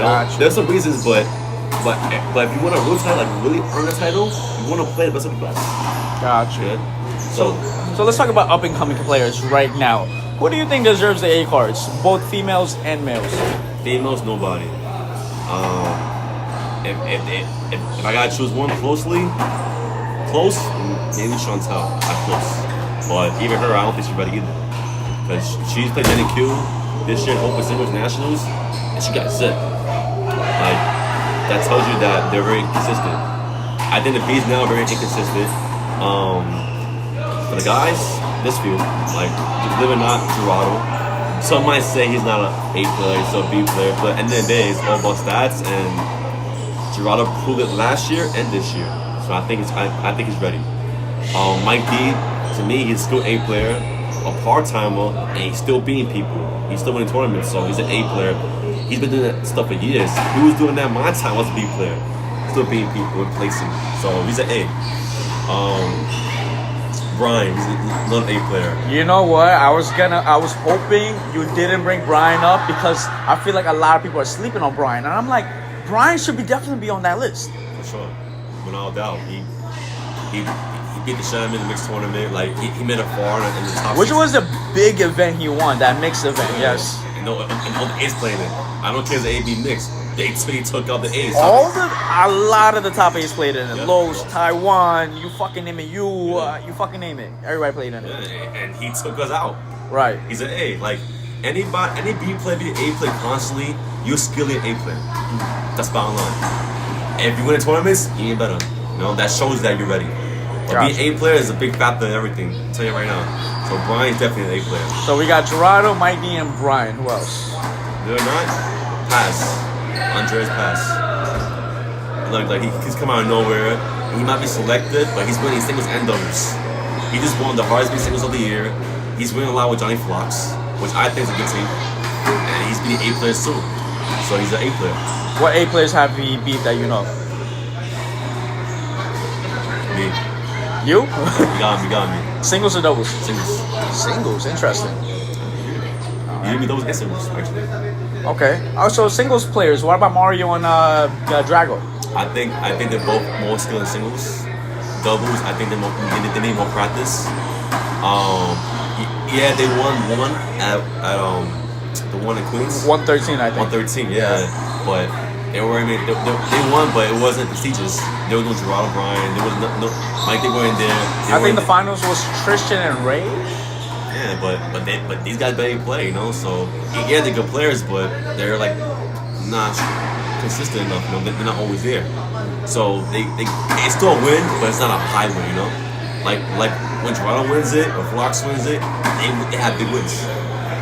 S8: know?
S7: Gotcha.
S8: There's some reasons, but if you want a real title, like really earn a title, you want to play the best of the best.
S7: Gotcha.
S8: Yeah?
S7: So let's talk about up and coming players right now. Who do you think deserves the A cards, both females and males?
S8: Females, nobody. If I gotta choose one close, maybe Chantel. Not close, but even her, I don't think she's ready either. Because she's played NQ this year in Open Singles Nationals, and she got zip. Like, that tells you that they're very inconsistent. I think the B's now are very inconsistent. For the guys, this field, like, believe it or not, Gerardo. Some might say he's not an A player, he's a B player, but at the end of the day, it's all about stats, and Gerardo proved it last year and this year. So I think he's ready. Mike D, to me, he's still A player, a part-timer, and he's still beating people. He's still winning tournaments, so he's an A player. He's been doing that stuff for years. He was doing that my time, I was a B player. Still beating people and placing. So he's an A. Brian, he's another A player.
S7: You know what? I was hoping you didn't bring Brian up because I feel like a lot of people are sleeping on Brian, and I'm like, Brian should definitely be on that list.
S8: For sure, without doubt. He beat the Shaman in the mixed tournament. Like he made a far in the top.
S7: Which was a big event he won, that mixed event. Yes.
S8: And all the A's playing it. I don't care if the A B mixed. They took out the A's.
S7: A lot of the top A's played in it.
S8: Yeah.
S7: Los, Taiwan, you fucking name it. You fucking name it. Everybody played in it.
S8: Yeah, and he took us out.
S7: Right.
S8: He's an A. Like any B player, be an A player constantly. You're skilled A player. That's bottom line. And if you win in tournaments, you ain't better. You know, that shows that you're ready. But
S7: Gotcha.
S8: being A player is a big factor in everything. I'll tell you right now. So Brian's definitely an A player.
S7: So we got Gerardo, Mike D, and Brian. Who else?
S8: They're not. Pass. Andres Pass. Look, like he's come out of nowhere. He might be selected, but he's winning singles and doubles. He just won the hardest beat singles of the year. He's winning a lot with Johnny Flocks, which I think is a good team. And he's beating A players too. So he's an A player.
S7: What A players have he beat that you know?
S8: Me.
S7: You?
S8: You got me.
S7: Singles or doubles?
S8: Singles.
S7: Singles. Interesting.
S8: You didn't beat those and singles, actually.
S7: Okay. Also, singles players. What about Mario and Drago?
S8: I think they're both more skilled in singles. Doubles, I think they need more practice. Yeah, they won one at the one in Queens.
S7: 113, I think.
S8: 113, yeah. But they won, but it wasn't prestigious. There was no Gerardo Bryan. There was no Mike. They weren't there.
S7: I think the finals was Tristan and Ray.
S8: Yeah, but these guys barely play, you know. So yeah, they're good players, but they're like not consistent enough. You know, they're not always there. So it's still a win, but it's not a high win, you know. Like when Toronto wins it or Flocks wins it, they have big wins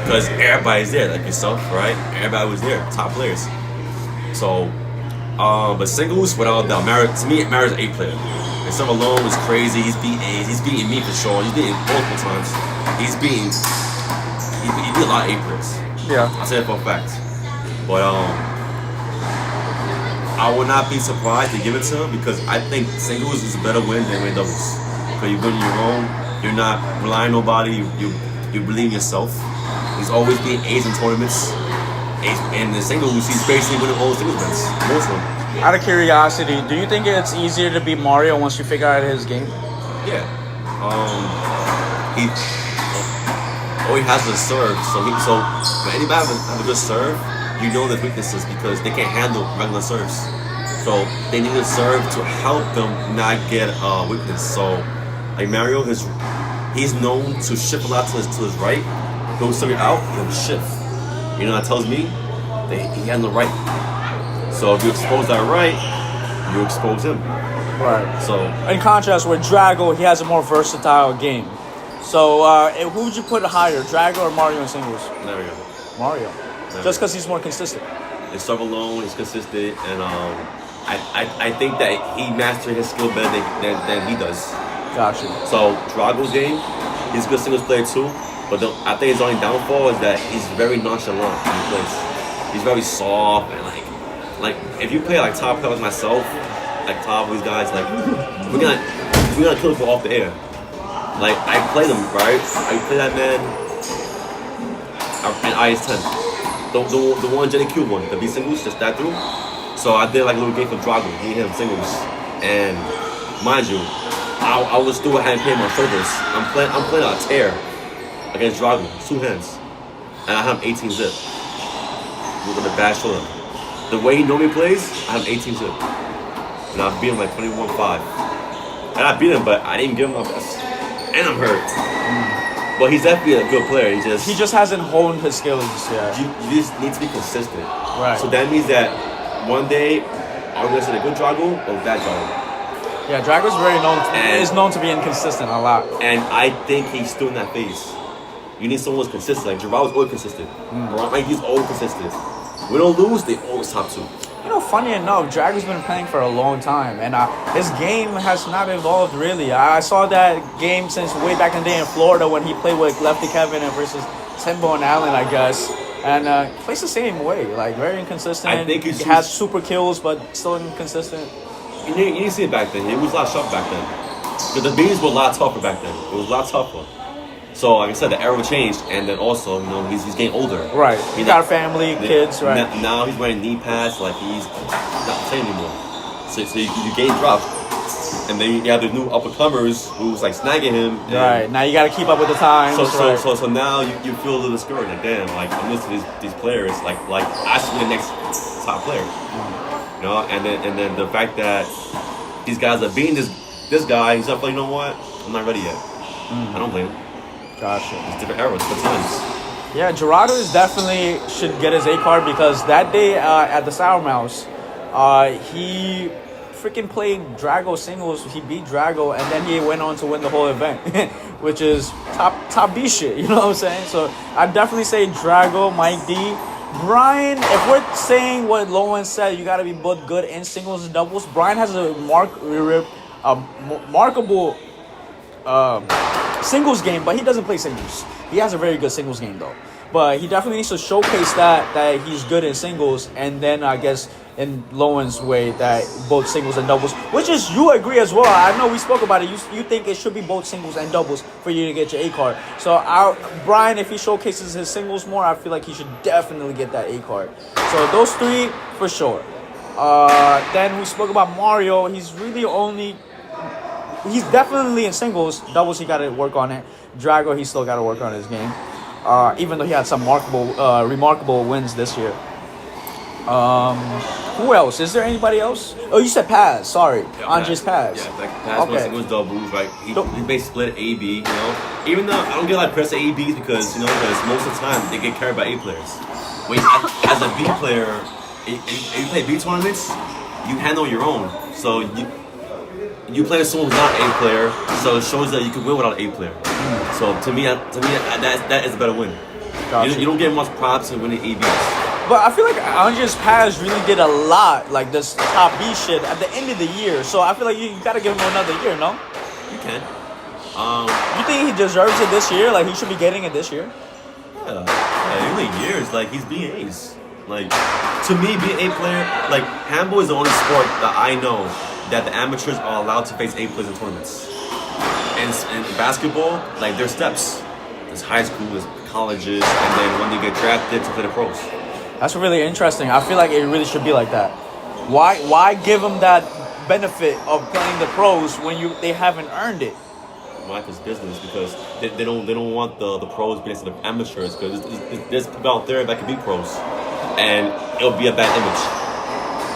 S8: because everybody's there, like yourself, right? Everybody was there, top players. So, but singles, without a doubt, to me, Mario's an A player. And some alone was crazy. He's beating A's. He's beating me for sure. He's beating multiple times. He beat a lot of A players.
S7: Yeah.
S8: I'll say that for a fact. But I would not be surprised to give it to him because I think singles is a better win than win doubles. Because you win your own, you're not relying on nobody, you believe in yourself. He's always being A's in tournaments. A's, and the singles, he's basically winning all the singles events. Most of them.
S7: Out of curiosity, do you think it's easier to beat Mario once you figure out his game?
S8: Yeah. He always has a serve, so when anybody have a good serve, you know their weaknesses because they can't handle regular serves. So they need a serve to help them not get weakness. So like Mario, he's known to shift a lot to his right. He'll serve it out, he'll shift. You know, that tells me that he has the right. So if you expose that right, you expose him.
S7: Right.
S8: So
S7: in contrast with Drago, he has a more versatile game. So who would you put higher, Drago or Mario in singles?
S8: Mario.
S7: Mario. Just because he's more consistent.
S8: His serve alone is consistent, and I think that he mastered his skill better than he does.
S7: Gotcha.
S8: So Drago's game, he's a good singles player too, but I think his only downfall is that he's very nonchalant when he plays. He's very soft and like if you play like top players like myself, like Tavo, these guys, like we're gonna kill people off the air. Like I play them, right? I play that man and IS-10. The one Jenny Q one, the B singles, just that through. So I did like a little game for Drago, me and him singles. And mind you, I was still hadn't paid my service. I'm playing on a tear against Drago, 2 hands. And I have 18 zip. With a bad shoulder. The way he normally plays, I have 18 zip. And I beat him like 21-5. And I beat him, but I didn't give him my best. And I'm hurt. But he's definitely a good player.
S7: He just hasn't honed his skills yet.
S8: You just need to be consistent.
S7: Right.
S8: So that means that one day, are we going to see a good Drago or bad Drago?
S7: Yeah, Drago's is known to be inconsistent a lot.
S8: And I think he's still in that phase. You need someone who's consistent. Like Gerard was always consistent. He's always consistent. We don't lose, they always top 2.
S7: You know, funny enough, Drago's been playing for a long time, and his game has not evolved really. I saw that game since way back in the day in Florida when he played with Lefty Kevin and versus Timbo and Allen, I guess. And plays the same way, like very inconsistent.
S8: I think he
S7: has super kills, but still inconsistent.
S8: You didn't see it back then. It was a lot sharper back then. Because the beans were a lot tougher back then. It was a lot tougher. So, like I said, the era changed, and then also, you know, he's getting older.
S7: Right. He's got a family, kids, right?
S8: Now he's wearing knee pads, like he's not the same anymore. So you gain drops. And then you have the new up-and-comers who's like snagging him.
S7: Right. Now you got to keep up with the times.
S8: So now you feel a little discouraged. Like, damn, like I'm listening to these players, like I should be the next top player. You know, and then the fact that these guys are beating this guy, he's up like, you know what? I'm not ready yet. I don't blame him.
S7: Gotcha.
S8: It's different eras, different times.
S7: Yeah, Gerardo is definitely should get his A card because that day at the Sour Mouse, he freaking played Drago singles. He beat Drago, and then he went on to win the whole event, which is top B shit. You know what I'm saying? So I definitely say Drago, Mike D. Brian, if we're saying what Lowen said, you got to be both good in singles and doubles. Brian has a remarkable singles game, but he doesn't play singles. He has a very good singles game though. But he definitely needs to showcase that he's good in singles, and then I guess in Lowen's way that both singles and doubles, which is you agree as well. I know we spoke about it. You think it should be both singles and doubles for you to get your A card. So Brian, if he showcases his singles more, I feel like he should definitely get that A card. So those 3 for sure. Then we spoke about Mario. He's definitely in singles. Doubles, he got to work on it. Drago, he still got to work on his game. Even though he had some remarkable wins this year. Who else? Is there anybody else? Oh, you said Paz. Sorry.
S8: Yeah,
S7: Andres Paz.
S8: Yeah, like Paz was singles, doubles, right? He basically split A-B, you know? Even though I don't get a lot of press to A-Bs because, you know, because most of the time they get carried by A players. When as a B player, if you play B tournaments, you handle your own. So you play someone who's not an A player, so it shows that you can win without an A player. So to me, that is a better win.
S7: Gotcha.
S8: You don't get much props in winning ABs.
S7: But I feel like Andres Paz really did a lot, like this top B shit at the end of the year. So I feel like you gotta give him another year, no?
S8: You can.
S7: You think he deserves it this year? Like he should be getting it this year?
S8: Yeah. Only years. Like he's being A's. Like to me, being A player, like handball is the only sport that I know that the amateurs are allowed to face A players in tournaments. And in basketball, like there's steps. There's high school, there's colleges, and then when you get drafted to play the pros.
S7: That's really interesting. I feel like it really should be like that. Why give them that benefit of playing the pros when they haven't earned it?
S8: Michael's business because they don't want the pros being the amateurs because there's people out there that can be pros, and it'll be a bad image,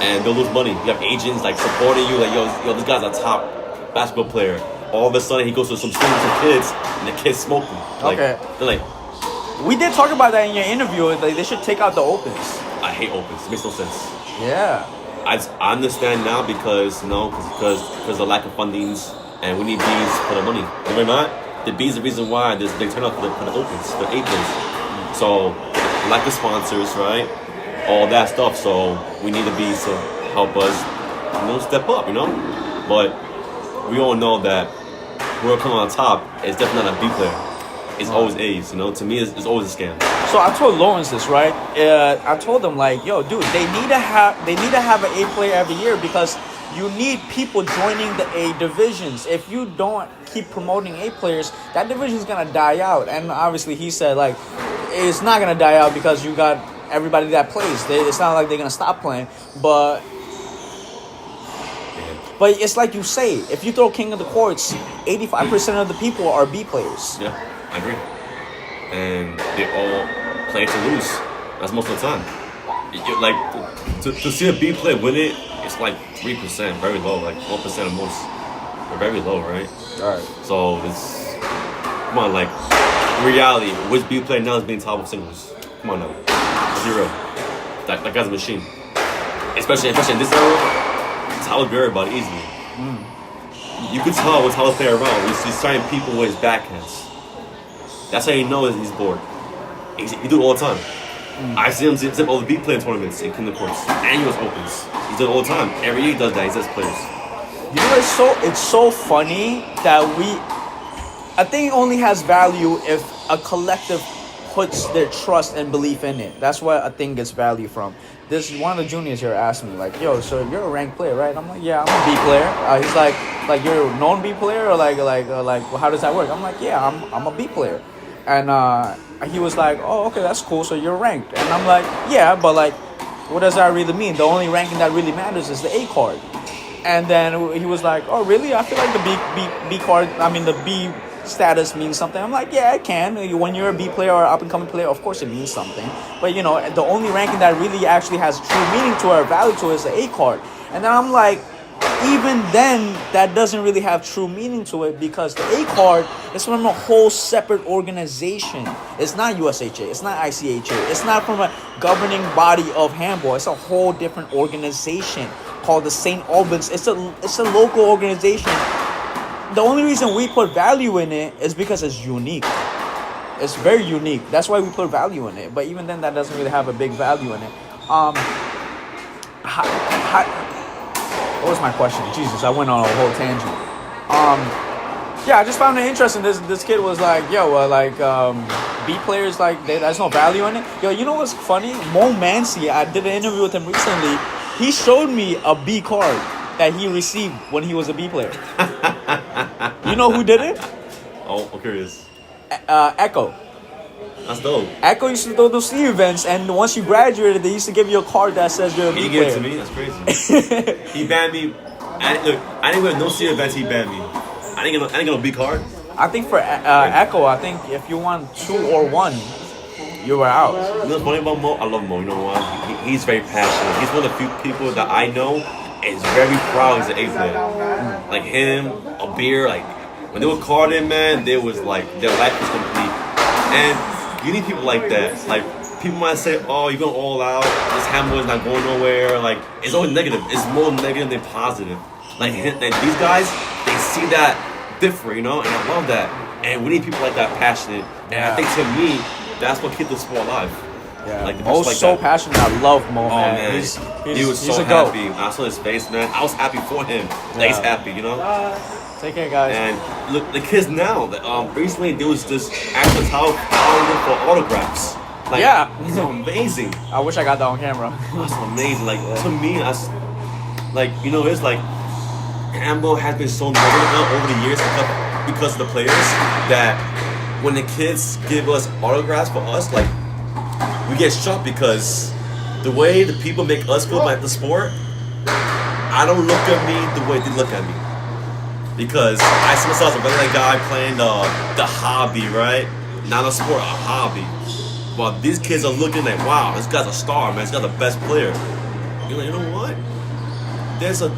S8: and they'll lose money. You have agents like supporting you, like yo, this guy's a top basketball player. All of a sudden he goes to some students and kids, and the kids smoke him. Like,
S7: okay.
S8: They're like.
S7: We did talk about that in your interview. Like they should take out the opens.
S8: I hate opens. It makes no sense.
S7: Yeah.
S8: I understand now because of the lack of fundings, and we need bees for the money. If we're not, the bees are the reason why they turn out for the opens, the eights. So lack of sponsors, right? All that stuff. So we need the bees to help us, step up, But we all know that whoever comes on top is definitely not a B player. It's always A's, To me, it's always a scam.
S7: So I told Lawrence this, right? I told him like, yo, dude, they need to have an A player every year because you need people joining the A divisions. If you don't keep promoting A players, that division's gonna die out. And obviously, he said like, it's not gonna die out because you got everybody that plays. It's not like they're gonna stop playing, but it's like you say, if you throw King of the Courts, 85% of the people are B players.
S8: Yeah, I agree. And they all play to lose. That's most of the time. Like to see a B player win it, it's like 3%, very low, like 1% at most. Or very low, right?
S7: Alright.
S8: So it's come on, like in reality, which B player now is being Tavo singles? Come on now. Let's be real. That guy's a machine. Especially in this era. Tavo beat everybody easily. You could tell when Tavo's playing around. He's starting people with his backhands. That's how you know he's bored. He do it all the time. I see him zip over the beat playing tournaments in Kingdom Courts and US Opens. He does it all the time. Every year he does that. He says players.
S7: You know, it's so funny that I think it only has value if a collective puts their trust and belief in it. That's what I think gets value from. This one of the juniors here asked me like, "Yo, so you're a ranked player, right?" I'm like, "Yeah, I'm a B player." He's like you're a known B player or like well, how does that work? I'm like, "Yeah, I'm a B player," and he was like, "Oh, okay, that's cool. So you're ranked," and I'm like, "Yeah, but like, what does that really mean? The only ranking that really matters is the A card." And then he was like, "Oh, really? I feel like the B card. I mean, the B status means something." I'm like, "Yeah, it can. When you're a B player or up and coming player, of course it means something. But you know, the only ranking that really actually has true meaning to or value to it is the A card." And then I'm like, even then, that doesn't really have true meaning to it because the A card is from a whole separate organization. It's not USHA. It's not ICHA. It's not from a governing body of handball. It's a whole different organization called the St. Albans. It's a local organization. The only reason we put value in it is because it's unique. It's very unique. That's why we put value in it. But even then, that doesn't really have a big value in it. What was my question? Jesus, I went on a whole tangent. Yeah, I just found it interesting. This kid was like, "Yo, B players there's no value in it." Yo, you know what's funny? Mo Mancy, I did an interview with him recently. He showed me a B card that he received when he was a B player. You know who did it?
S8: Oh, I'm curious.
S7: Echo.
S8: That's dope.
S7: Echo used to do those C events, and once you graduated, they used to give you a card that says you're a B
S8: He
S7: player.
S8: gave it to me. That's crazy. He banned me. I didn't go to no C events. He banned me. I didn't get no B card.
S7: I think for Echo, I think if you won 2 or 1, you were out.
S8: You know what's funny about Mo? I love Mo. You know why? He's very passionate. He's one of the few people that I know is very proud he's an A player. Like him, a beer, like when they were called in, man, they was like their life was complete. And you need people like that. Like people might say, "Oh, you're going all out. This handball is not going nowhere." Like it's always negative. It's more negative than positive. Like these guys, they see that different, you know, and I love that. And we need people like that, passionate. And I think to me, that's what keeps the sport alive.
S7: Yeah,
S8: like
S7: Mo's
S8: like
S7: so
S8: that.
S7: passionate. I love Mo, man.
S8: Man. He was
S7: he's
S8: so
S7: a goat.
S8: happy. I saw his face, man. I was happy for him. That he's happy, you know.
S7: Take care, guys.
S8: And look, the kids now. Recently there was this actual towel for autographs. Like,
S7: Yeah.
S8: it's amazing.
S7: I wish I got that on camera.
S8: That's amazing. Like to me, that's like it's like handball has been so negative now over the years because of the players that when the kids give us autographs for us, like we get shocked because the way the people make us feel about the sport, I don't look at me the way they look at me. Because I see myself as a regular guy playing the hobby, right? Not a sport, a hobby. While these kids are looking like, wow, this guy's a star, man. This guy's the best player. You're like, you know what? There's a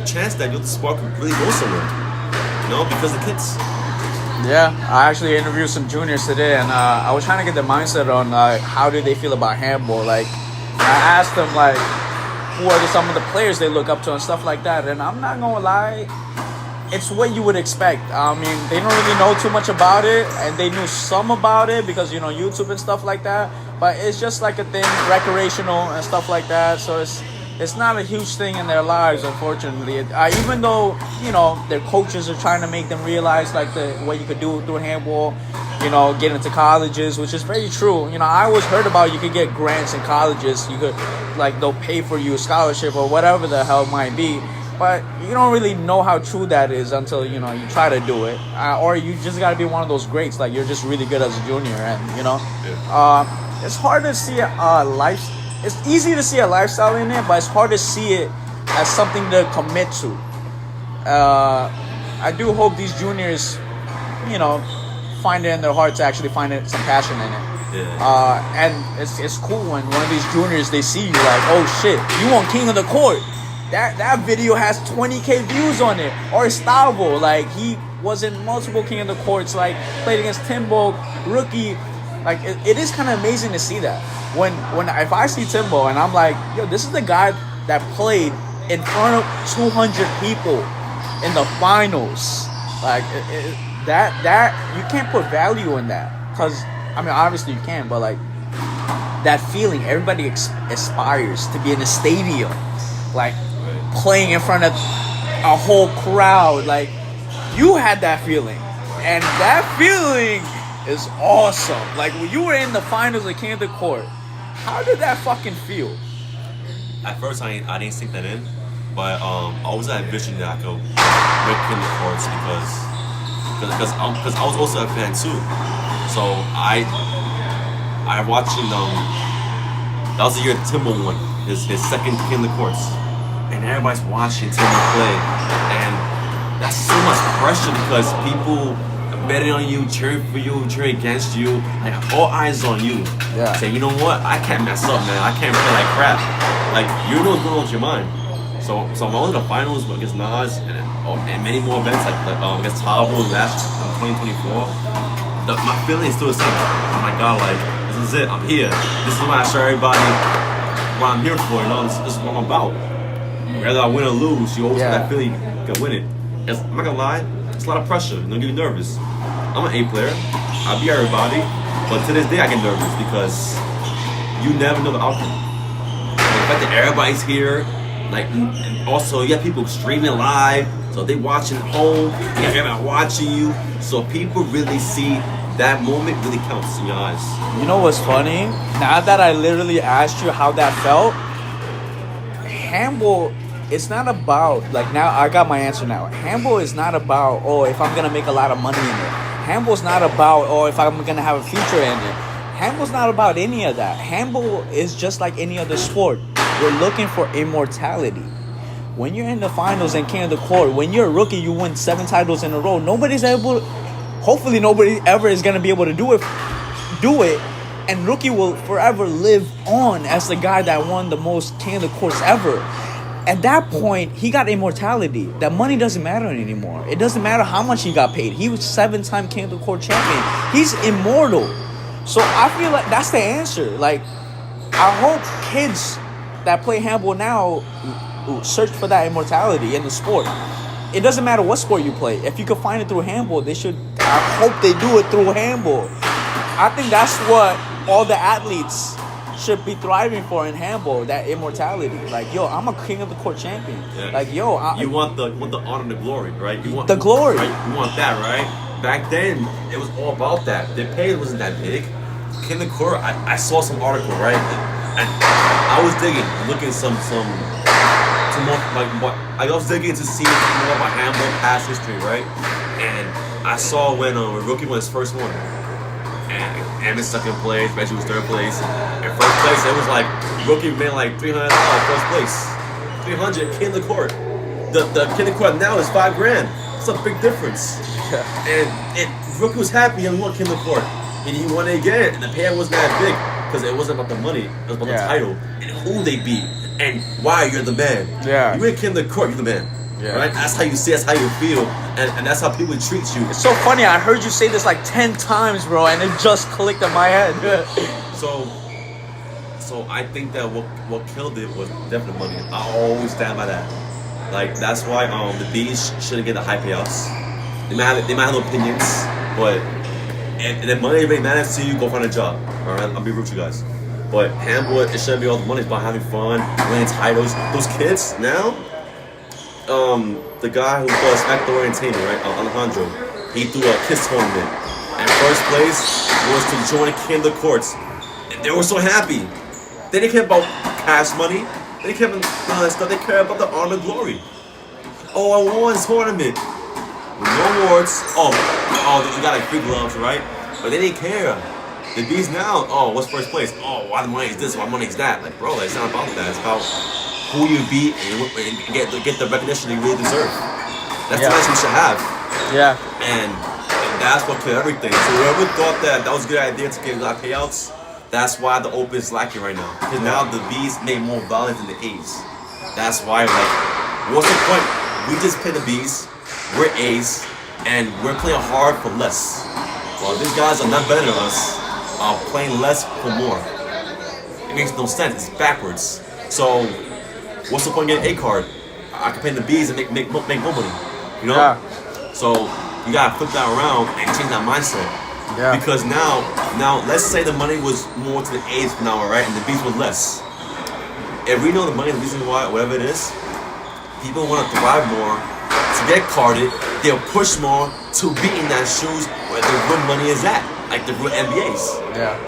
S8: chance that the sport could really go somewhere. You know, because the kids.
S7: Yeah, I actually interviewed some juniors today, and I was trying to get their mindset on how do they feel about handball. Like, I asked them like, who are some of the players they look up to and stuff like that. And I'm not gonna lie, it's what you would expect. I mean, they don't really know too much about it, and they knew some about it because YouTube and stuff like that. But it's just like a thing, recreational and stuff like that. So it's not a huge thing in their lives, unfortunately. Even though their coaches are trying to make them realize like the what you could do through handball, get into colleges, which is very true. I always heard about you could get grants in colleges. You could, they'll pay for you a scholarship or whatever the hell it might be. But you don't really know how true that is until, you try to do it. Or you just got to be one of those greats. Like, you're just really good as a junior. And, it's hard to see it's easy to see a lifestyle in it, but it's hard to see it as something to commit to. I do hope these juniors, find it in their heart to actually find some passion in it.
S8: Yeah.
S7: And it's cool when one of these juniors, they see you like, oh shit, you want King of the Court. That video has 20K views on it. Or Tavo, like he was in multiple King of the Courts, like played against Timbo, rookie. Like it is kind of amazing to see that. When if I see Timbo and I'm like, yo, this is the guy that played in front of 200 people in the finals. Like that you can't put value in that, because obviously you can, but like that feeling, everybody aspires to be in a stadium, like playing in front of a whole crowd. Like you had that feeling, and that feeling is awesome. Like when you were in the finals of King of the Court, how did that fucking feel?
S8: At first, I didn't sink that in, but I always had a vision that I could make King of the Courts because I was also a fan too. So I watching that was the year Timbo won his second King of the Courts, and everybody's watching Timbo play, and that's so much pressure because people betting on you, cheering for you, cheering against you, like all eyes on you.
S7: Yeah.
S8: Say, you know what? I can't mess up, man. I can't play like crap. Like you know what's going on with your mind. So I'm in the finals against Nas and many more events like against Tavo last 2024. My feeling is still the same. Oh my god, like this is it. I'm here. This is what I show everybody what I'm here for. This is what I'm about. Whether I win or lose, you always have that feeling you can win it. I'm not gonna lie, it's a lot of pressure. It's gonna get you nervous. I'm an A player. I beat everybody, but to this day I get nervous because you never know the outcome. The fact that everybody's here, and also you have people streaming live, so they watching at home. You have everybody watching you, so people really see that moment really counts in your eyes.
S7: You know what's funny? Now that I literally asked you how that felt, handball, it's not about, now I got my answer now. Handball is not about, if I'm going to make a lot of money in it. Handball's not about, if I'm going to have a future in it. Handball's not about any of that. Handball is just like any other sport. We're looking for immortality. When you're in the finals and King of the Court, when you're a rookie, you win 7 titles in a row. Hopefully nobody ever is going to be able to do it. And rookie will forever live on as the guy that won the most King of the Courts ever. At that point, he got immortality. That money doesn't matter anymore. It doesn't matter how much he got paid. He was 7-time King of the Court champion. He's immortal. So I feel like that's the answer. Like, I hope kids that play handball now search for that immortality in the sport. It doesn't matter what sport you play. If you can find it through handball, I hope they do it through handball. I think that's what all the athletes should be thriving for in handball, that immortality. Like, yo, I'm a King of the Court champion. Yeah. Like, yo,
S8: you want the honor and the glory, right? You want
S7: the glory.
S8: Right? You want that, right? Back then, it was all about that. The pay wasn't that big. King of the Court, I saw some article, right? And I was looking some more, I was digging to see more about handball past history, right? And I saw when Rookie won his first one. And Emmett second place, Reggie was third place. In first place, it was like Rookie made like $300 first place. 300 King of the Court. The King of the Court now is $5,000. It's a big difference. Yeah. And Rookie was happy and won King of the Court. And he won it again. And the payout wasn't that big because it wasn't about the money. It was about the title and who they beat and why you're the man.
S7: Yeah.
S8: You win King of the Court, you're the man. Yeah. Right? That's how you see, that's how you feel, and that's how people treat you.
S7: It's so funny, I heard you say this like 10 times, bro, and it just clicked in my head.
S8: So I think that what killed it was definitely money. I always stand by that. Like, that's why the Bees shouldn't get the high payouts. They might have opinions, but if the money really matters to you, go find a job. Alright, I'll be rude to you guys. But handball, it shouldn't be all the money. It's about having fun, winning titles. Those kids now, the guy who does actor entertainment, right, Alejandro, he threw a kiss tournament, And first place was to join King of the Courts. And they were so happy. They didn't care about cash money. They didn't care about none of that stuff. They care about the honor and glory. Oh, I won this tournament. With no awards. Oh, you got like free gloves, right? But they didn't care. The bees now, oh, what's first place? Oh, why the money is this? Why money is that? Like, bro, it's not about that. It's about who you beat and get the recognition you really deserve. That's the message we should have.
S7: Yeah.
S8: And that's what killed everything. So whoever thought that was a good idea to give a lot of payouts, that's why the Open is lacking right now. Because now the B's made more violence than the A's. That's why, like, what's the point? We just play the B's, we're A's, and we're playing hard for less. Well, these guys are not better than us, playing less for more. It makes no sense. It's backwards. So, what's the point of getting a card? I can play the B's and make more money. You know?
S7: Yeah.
S8: So, you gotta flip that around and change that mindset.
S7: Yeah.
S8: Because now, let's say the money was more to the A's from now, right? And the B's was less. If we know the money, the reason why, whatever it is, people want to thrive more. To get carded, they'll push more to be in that shoes where the real money is at, like the real NBAs.
S7: Yeah.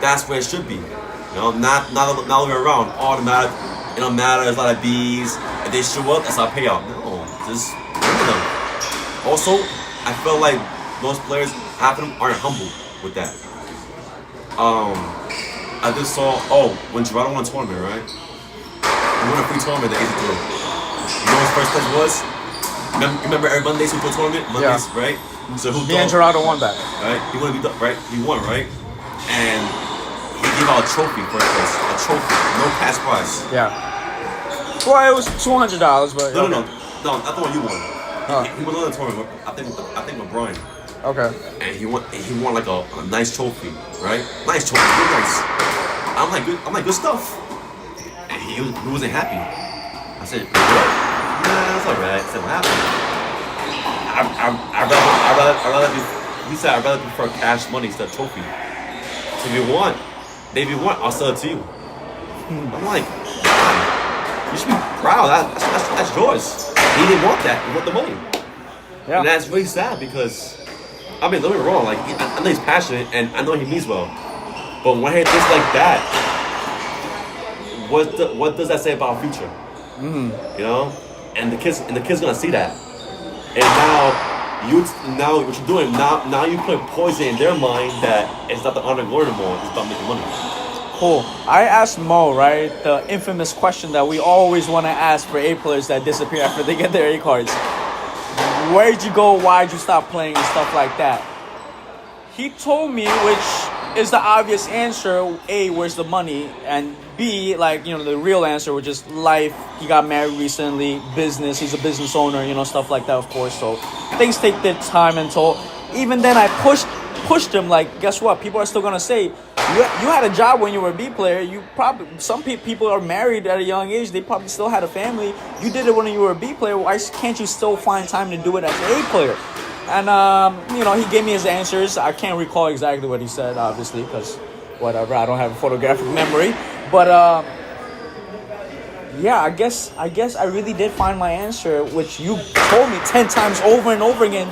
S8: That's where it should be. You know, not the other way around. All the matter, it don't matter. There's a lot of B's. If they show up, that's our payout. No, just remember them. Also, I feel like most players, half of them aren't humble with that. I just saw, when Gerardo won a tournament, right? He won a free tournament that A's threw. You know what his first place was? Remember every Mondays we put a tournament? Mondays, right? So who
S7: Me and Gerardo won that.
S8: Right? He won, right? He won, right? And he gave out a trophy first place. A trophy. No cash prize.
S7: Yeah. Well, it was $200, but
S8: No, that's the one you won. He won another tournament. I think with Brian.
S7: Okay.
S8: And he won like a nice trophy, right? Nice trophy, real nice. I'm like good stuff. And he wasn't happy. I said, what? Nah, that's alright. I said, what happened? I'd rather he said I'd rather prefer cash money instead of trophy. So if you want, I'll sell it to you. I'm like, God, you should be proud. That's yours. He didn't want that. He want the money.
S7: Yeah.
S8: And that's really sad because, I mean, don't get me wrong. Like, I know he's passionate and I know he means well. But when he thinks like that, what does that say about our future? You know, and the kids gonna see that. And now what you're doing now you put poison in their mind that it's not the honor and glory anymore. It's about making money.
S7: Cool. I asked Mo, right, the infamous question that we always want to ask for A players that disappear after they get their A cards. Where'd you go? Why'd you stop playing and stuff like that? He told me, which is the obvious answer, A, where's the money? And B, like, you know, the real answer, which is life. He got married recently, business, he's a business owner, you know, stuff like that, of course. So things take their time and toll. Even then, I pushed him, like, guess what? People are still going to say, you had a job when you were a B player. You probably, some people are married at a young age. They probably still had a family. You did it when you were a B player. Why can't you still find time to do it as an A player? And, you know, he gave me his answers. I can't recall exactly what he said, obviously, because whatever, I don't have a photographic memory. But, yeah, I guess I really did find my answer, which you told me 10 times over and over again.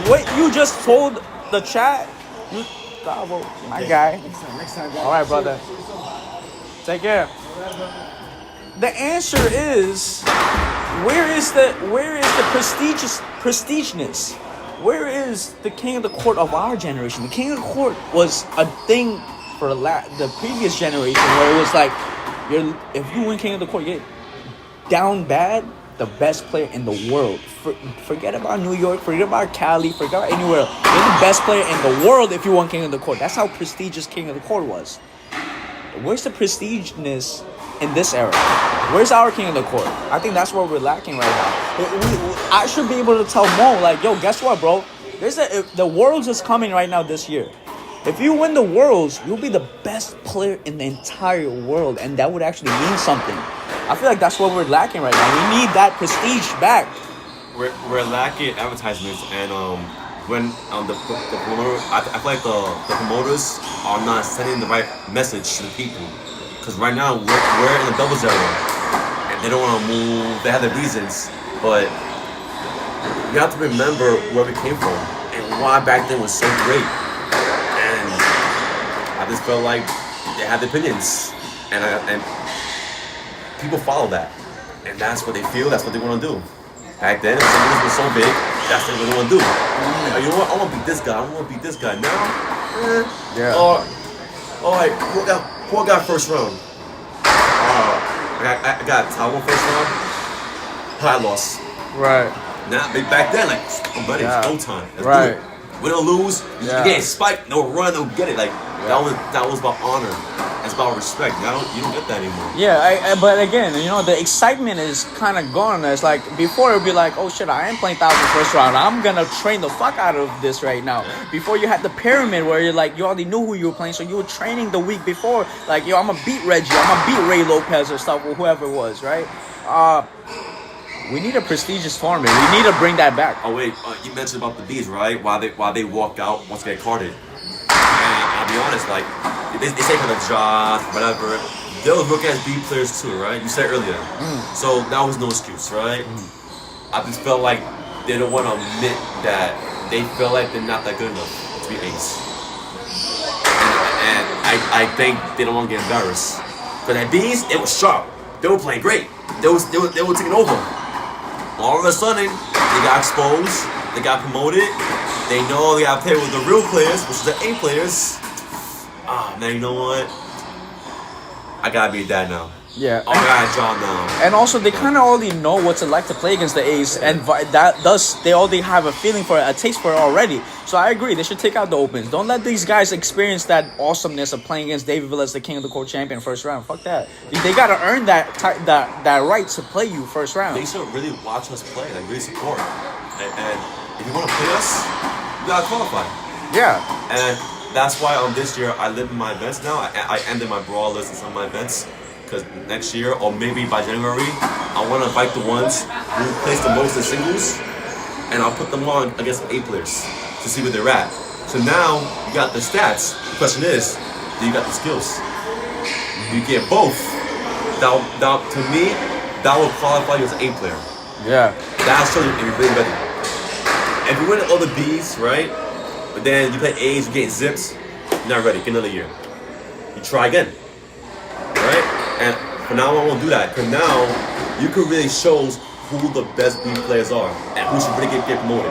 S7: What you just told the chat, Tavo, my guy.
S2: Next time, guys.
S7: All right, brother. Take care. The answer is, where is the prestiginess? Where is the king of the court of our generation? The king of the court was a thing for the previous generation, where it was like, if you win king of the court, you get down bad, the best player in the world. Forget about New York, forget about Cali, forget about anywhere else. You're the best player in the world if you won king of the court. That's how prestigious king of the court was. Where's the prestiginess in this era? Where's our king of the court? I think that's what we're lacking right now. I should be able to tell Mo, like, yo, guess what, bro? The Worlds is coming right now this year. If you win the Worlds, you'll be the best player in the entire world, and that would actually mean something. I feel like that's what we're lacking right now. We need that prestige back.
S8: We're lacking advertisements, and when the promoter, I feel like the promoters are not sending the right message to the people. Because right now we're in the doubles era, and they don't want to move. They have their reasons, but you have to remember where we came from. and why back then was so great. And I just felt like they had opinions, and people follow that, and that's what they feel. That's what they want to do. Back then, if somebody was so big, that's what they want to do. Like, you know what? I want to beat this guy. I want to beat this guy. Now,
S7: Yeah.
S8: All right, who got first round? I got Tavo first round. I lost.
S7: Right.
S8: Now, back then, like, I'm ready.
S7: Yeah.
S8: It's go time. Let's
S7: Right.
S8: do it. Win or lose,
S7: Yeah.
S8: you get spiked, no run, no get it. Like that was about honor. It's about respect. Now you don't get that anymore.
S7: Yeah, but again, you know, the excitement is kind of gone. It's like before it'd be like, oh shit, I am playing Tavo first round. I'm gonna train the fuck out of this right now. Before you had the pyramid where you're like, you already knew who you were playing, so you were training the week before. Like, yo, I'm gonna beat Reggie, I'm gonna beat Ray Lopez or stuff, or whoever it was, right? We need a prestigious tournament. We need to bring that back.
S8: Oh wait, you mentioned about the bees, right? Why they walk out once they get carded. And I'll be honest, like they say for the job, whatever. They'll look at B players too, right? You said earlier. So that was no excuse, right? I just felt like they don't want to admit that they feel like they're not that good enough to be ace. And I think they don't want to get embarrassed. But at bees, it was sharp. They were playing great. They were taking over. All of a sudden, they got exposed, they got promoted, they know they got to play with the real players, which is the A players. Man, you know what? I gotta be that now.
S7: Yeah.
S8: I got a job now.
S7: And also, they kind of already know what it's like to play against the A's, and they already have a feeling for it, a taste for it already. So I agree, they should take out the opens. Don't let these guys experience that awesomeness of playing against David Villas, the King of the Court champion, first round. Fuck that. They gotta earn that right to play you first round.
S8: They should really watch us play, like really support. And if you want to play us, you gotta qualify.
S7: Yeah.
S8: And that's why this year I limit my events now. I ended my brawlers and some of my events. Because next year, or maybe by January, I want to fight the ones who place the most in singles, and I'll put them on against A players to see where they're at. So now, you got the stats. The question is, do you got the skills? You get both. That to me, that will qualify you as an A player.
S7: Yeah.
S8: That'll show you if you're really ready. If you win all the Bs, right, but then you play A's, you get zips, you're not ready. Get another year. You try again. Right? And for now, I won't do that. Because now, you can really show who the best B players are and who should really get promoted.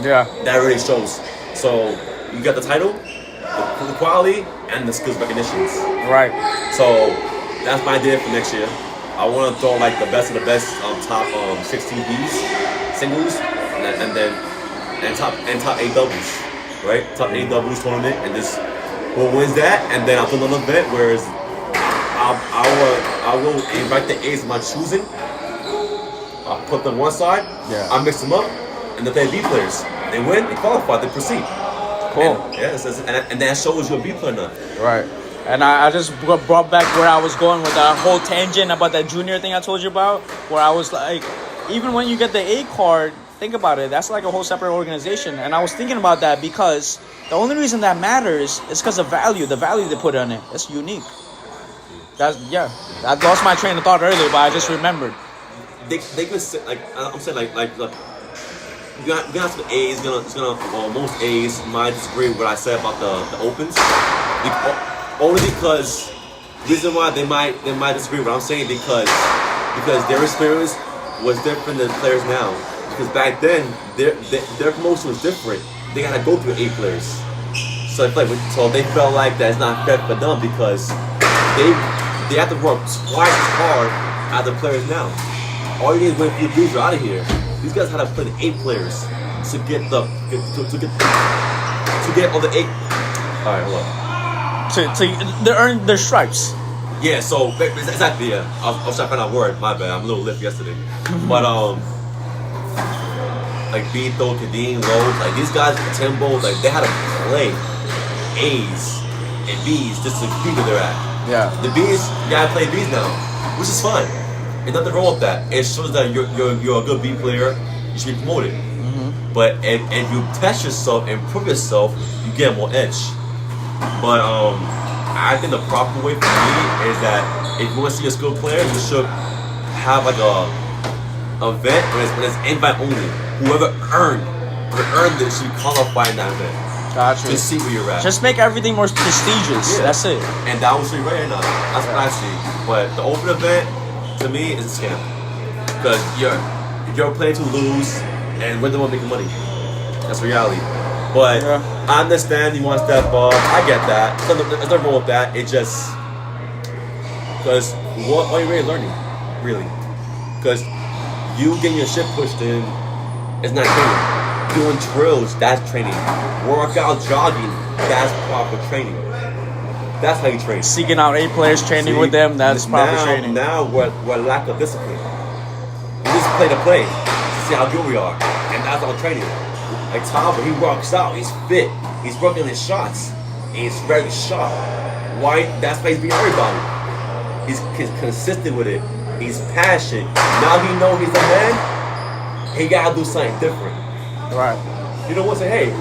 S7: Yeah.
S8: That really shows. So, you got the title, the quality, and the skills recognitions.
S7: Right.
S8: So, that's my idea for next year. I want to throw like the best of the best top 16 Bs, singles, and top 8 doubles. Right? Top 8 doubles tournament, and this who wins that, and then I'll do another event where I will invite the A's of my choosing. I'll put them one side.
S7: Yeah.
S8: I'll mix them up, and they play B players. They win, they qualify, they proceed.
S7: Cool.
S8: And that shows you a B player now.
S7: Right. And I just brought back where I was going with that whole tangent about that junior thing I told you about, where I was like, even when you get the A card, think about it, that's like a whole separate organization. And I was thinking about that because the only reason that matters is because of the value they put on it. It's unique. I lost my train of thought earlier, but I just remembered.
S8: They could say, like, I'm saying, like look, you got some A's, most A's might disagree with what I said about the opens. Only because, reason why they might disagree with what I'm saying, because their experience was different than players now. Because back then, their promotion was different. They gotta go through 8 players. So they felt like that's not fair for them because they have to work twice as hard as the players now. All you need is win a few dudes, you're out of here. These guys had to play the 8 players to get all the 8. All right, hold on.
S7: To earn their stripes.
S8: Yeah, so exactly. Yeah, I was trying to find out word. My bad. I'm a little lift yesterday, but like Beto, Kadeem, Rose, like these guys, Timbo, like they had to play A's and B's just to be where they're at.
S7: Yeah.
S8: The B's, you gotta play B's now, which is fine. There's nothing wrong with that. It shows that you're a good B player. You should be promoted. Mm-hmm. But if you test yourself and prove yourself, you get more edge. But I think the proper way for me is that if you want to see a skilled player, you should have like a event when it's invite only. Whoever earned earned it, so you qualify in that event.
S7: Gotcha.
S8: To see where you're at.
S7: Just make everything more prestigious.
S8: Yeah.
S7: That's it.
S8: And that was right now. That's what I see. But the open event, to me, is a scam. Because you're playing to lose, and we're the one making money. That's reality. But I understand you want to step up. I get that. There's nothing wrong with that. It just because what are you really learning, really? Because you getting your shit pushed in is not training. Doing drills, that's training. Workout, jogging, that's proper training. That's how you train.
S7: Seeking out A players, training with them, that's proper training.
S8: Now we're lack of discipline. We just play to play to see how good we are, and that's all training. Like Tavo, he works out, he's fit, he's working his shots, and he's very sharp. Why? That's why he's beating everybody. He's consistent with it. He's passionate. Now he knows he's a man. He gotta do something different.
S7: Right.
S8: You know what? Say, hey,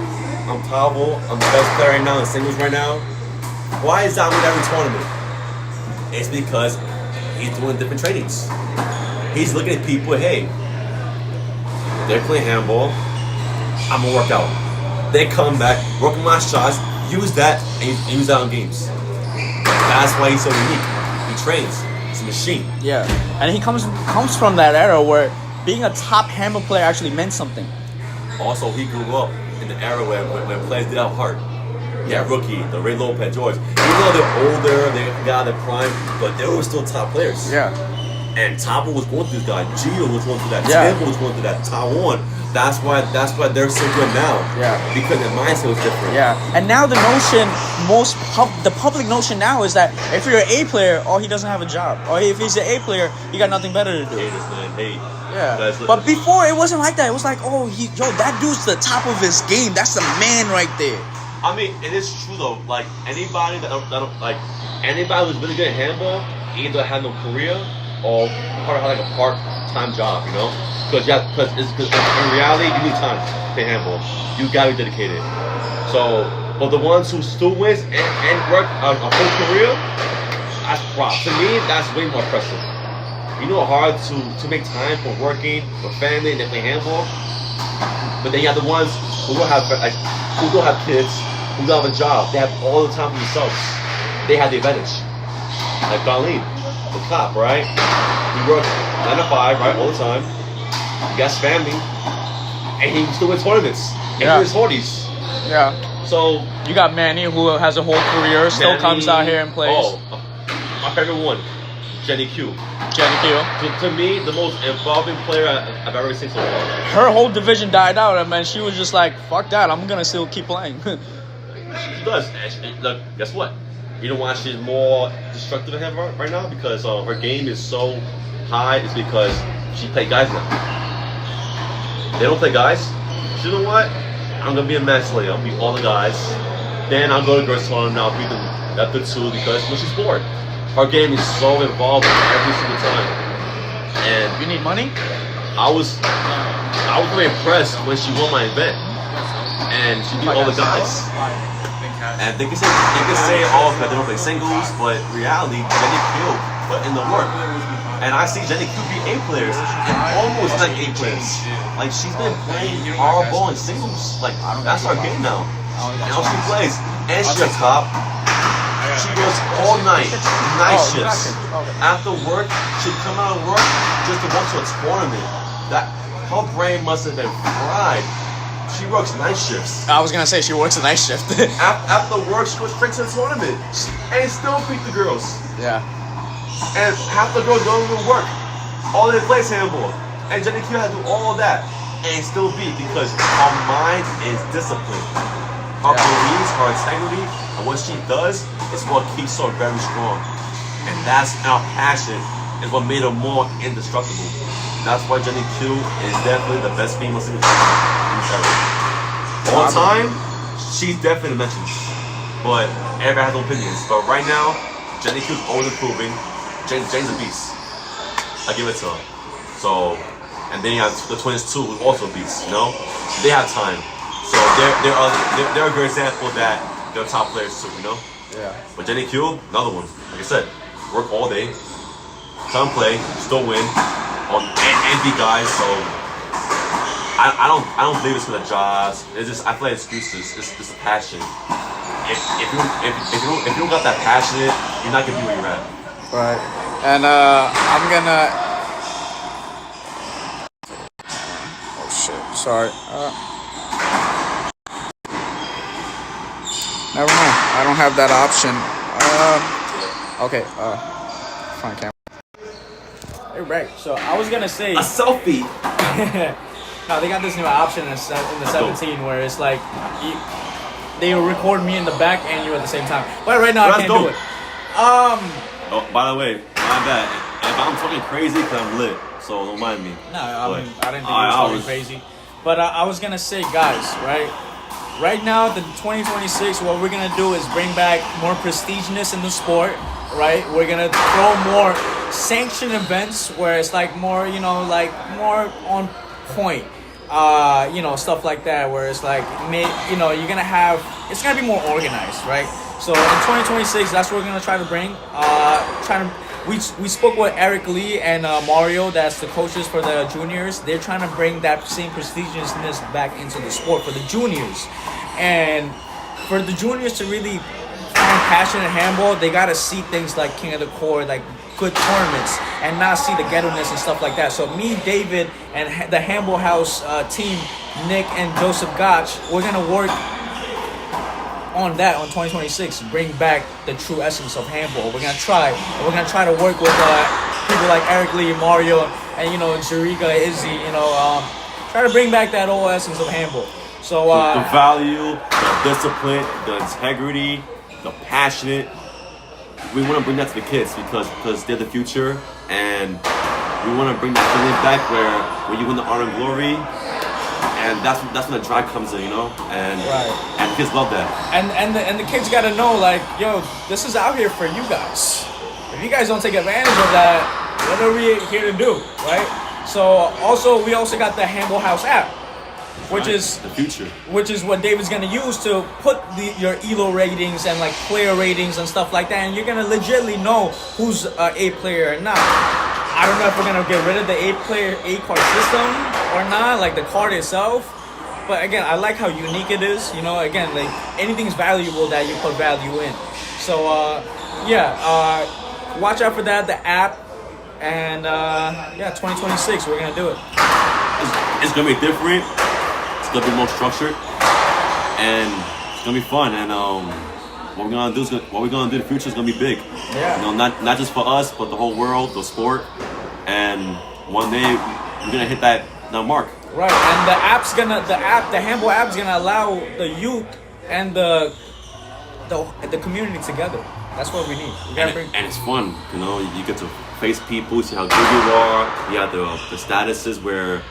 S8: I'm Tavo. I'm the best player right now in singles right now. Why is that with every tournament? It's because he's doing different trainings. He's looking at people. Hey, they're playing handball. I'm gonna work out. They come back, work my shots, use that, and use that on games. That's why he's so unique. He trains. He's a machine.
S7: Yeah, and he comes from that era where being a top handball player actually meant something.
S8: Also, he grew up in the era when players did have heart. Yeah, rookie, the Ray Lopez, George. Even though they're older, they got their prime, but they were still top players.
S7: Yeah.
S8: And Tavo was going through that. Gio was going through that.
S7: Yeah.
S8: Tim was going through that. Taiwan. That's why they're so good now.
S7: Yeah.
S8: Because their mindset was different.
S7: Yeah. And now the notion, the public notion now is that if you're an A player, oh, he doesn't have a job. Or if he's an A player, he got nothing better to do.
S8: Haters, man. Hate.
S7: Yeah. But before, it wasn't like that. It was like, oh, that dude's the top of his game. That's the man right there.
S8: I mean, it is true though. Like anybody anybody who's really good at handball either had no career or had like a part-time job, you know? Because in reality, you need time to play handball. You gotta be dedicated. So, but the ones who still wins and work a whole career, that's props. To me, that's way more impressive. You know how hard to make time for working, for family, and they play handball. But then you have the ones who don't have kids, who don't have a job. They have all the time for themselves. They have the advantage. Like Darlene, the cop, right? He works 9 to 5, right, all the time. He got his family, and he still wins tournaments. And he his 40s.
S7: Yeah.
S8: So
S7: you got Manny, who has a whole career, still comes out here and plays.
S8: Oh, my favorite one, Jenny Q.
S7: Jenny Q.
S8: To me, the most involving player I've ever seen so far.
S7: Her whole division died out, and man, she was just like, "Fuck that! I'm gonna still keep playing."
S8: She does. And look, guess what? You know why she's more destructive than him right now? Because her game is so high. It's because she plays guys now. They don't play guys. You know what? I'm gonna be a match later. I'll beat all the guys. Then I'll go to girls tournament. I'll beat them after 2 because she's bored. Her game is so involved every single time. And
S7: you need money?
S8: I was very impressed when she won my event, and she beat all the guys. And they can say all because they don't play singles, but reality, Jenny Q put in the work. And I see Jenny Q beat A players and almost like A players. Like she's been playing our ball in singles. Like that's our game now. And how she plays, and she's a top. She goes all night shifts. After work, she'd come out and work just to watch a tournament. That her brain must have been fried. She works night shifts.
S7: I was gonna say she works a night shift.
S8: After work, she goes straight to the tournament and still beat the girls.
S7: Yeah.
S8: And half the girls don't even work. All they play is handball. And Jenny Q had to do all of that and still beat because her mind is disciplined. Her beliefs, her integrity, and what she does is what keeps her very strong. And that's our passion is what made her more indestructible. That's why Jenny Q is definitely the best female single ever. All time, she's definitely mentioned. But everybody has their opinions. But right now, Jenny Q's always improving. Jane's a beast. I give it to her. So, and then you have the twins too, who's also beasts. You know, they have time. So they're a great example that they're top players too. You know.
S7: Yeah.
S8: But Jenny Q, another one. Like I said, work all day, come play, still win, and beat guys. So I don't believe it's for the jobs. It's just I feel like excuses. It's a passion. If you don't got that passion, you're not gonna be where you're at.
S7: Right. And I'm gonna. Oh shit! Sorry. Never mind. I don't have that option. Okay. Fine camera. Hey, right. So I was gonna say.
S8: A selfie.
S7: No, they got this new option in the 17 where it's like they record me in the back and you at the same time. But right now I can't do it.
S8: Oh, by the way, my bad. If I'm talking crazy, cause I'm lit, so don't mind me.
S7: No, I didn't think you were talking crazy. But I was gonna say, guys, right now, the 2026, what we're gonna do is bring back more prestiginess in the sport. Right, we're gonna throw more sanctioned events where it's like more, like more on point. Stuff like that where it's like, you're gonna have, it's gonna be more organized, right? So in 2026, that's what we're gonna try to bring. We spoke with Eric Lee and Mario, that's the coaches for the juniors. They're trying to bring that same prestigiousness back into the sport for the juniors, and for the juniors to really find passion in handball, they gotta see things like King of the Court, like good tournaments, and not see the ghetto-ness and stuff like that. So me, David, and the Handball House team, Nick and Joseph Gotch, we're gonna work on that on 2026, bring back the true essence of handball. We're gonna try to work with people like Eric Lee, Mario, and Jeriga, Izzy, try to bring back that old essence of handball. So
S8: the value, the discipline, the integrity, the passionate. We want to bring that to the kids because they're the future, and we want to bring that feeling back where when you win the honor and glory, and that's when the drive comes in, and and kids love that.
S7: And the kids gotta know, like, yo, this is out here for you guys. If you guys don't take advantage of that, what are we here to do, right? So we also got the Handball House app, which is
S8: the future,
S7: which is what David's gonna use to put your ELO ratings and like player ratings and stuff like that, and you're gonna legitimately know who's a player or not. I don't know if we're gonna get rid of the A card system or not, like the card itself. But again, I like how unique it is. Again, like anything's valuable that you put value in. So watch out for that, the app, and 2026 we're gonna do it.
S8: It's gonna be different. It's gonna be more structured, and it's gonna be fun. And what we're gonna do in the future is gonna be big.
S7: Yeah.
S8: Not just for us, but the whole world, the sport. And one day we're gonna hit that mark.
S7: Right. And the handball app's gonna allow the youth and the community together. That's what we need.
S8: And it's fun. You get to face people, see how good you are. You have the statuses where.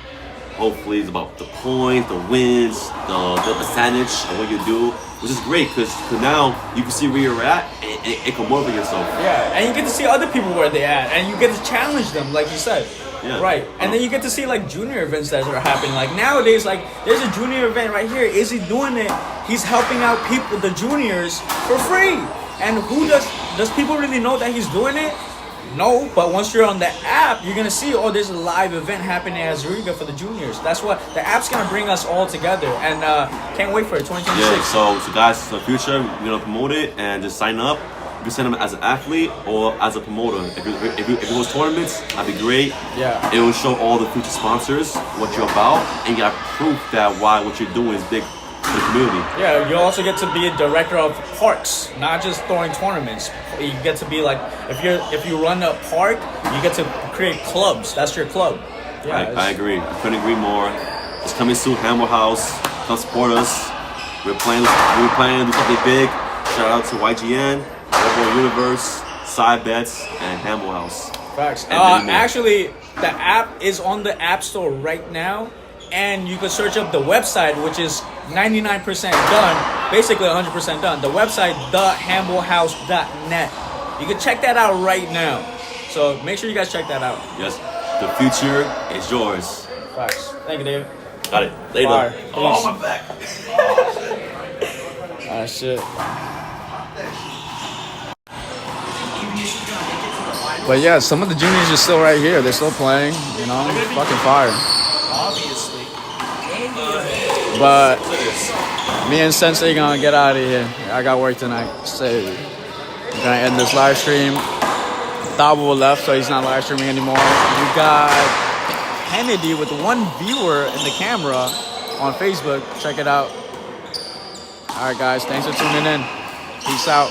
S8: Hopefully it's about the points, the wins, the percentage of what you do, which is great because now you can see where you're at and it can motivate yourself.
S7: Yeah, and you get to see other people where they're at, and you get to challenge them, like you said.
S8: Yeah.
S7: Right, and then you get to see like junior events that are happening. Like nowadays, like there's a junior event right here. Is he doing it? He's helping out people, the juniors, for free. And does people really know that he's doing it? No, but once you're on the app, you're gonna see, there's a live event happening at Zuriga for the juniors. That's what the app's gonna bring us all together, and can't wait for it. 2026.
S8: Yeah. So guys, in the future, we're gonna promote it and just sign up. You can sign up as an athlete or as a promoter. If it was tournaments, that'd be great.
S7: Yeah.
S8: It will show all the future sponsors what you're about, and you got proof that what you're doing is big. The community.
S7: Yeah, you also get to be a director of parks, not just throwing tournaments. You get to be like, if you run a park, you get to create clubs. That's your club. Yeah,
S8: I agree. I couldn't agree more. It's coming soon. Handball House, come support us. We're planning to do something big. Shout out to YGN, Global Universe, Side Bets, and Handball House.
S7: Facts. Actually, the app is on the App Store right now. And you can search up the website, which is 99% done, basically 100% done. The website, thehandballhouse.net. You can check that out right now. So make sure you guys check that out.
S8: Yes, the future is yours.
S7: Facts. Thank you, David.
S8: Got it. Later.
S7: Fire.
S8: Oh, my back.
S7: Ah, shit. But yeah, some of the juniors are still right here. They're still playing, fucking fire.
S2: Obviously.
S7: But me and Sensei gonna get out of here. I got work tonight. So I'm gonna end this live stream. Tavo left, so he's not live streaming anymore. You got Kennedy with one viewer in the camera on Facebook. Check it out. All right, guys. Thanks for tuning in. Peace out.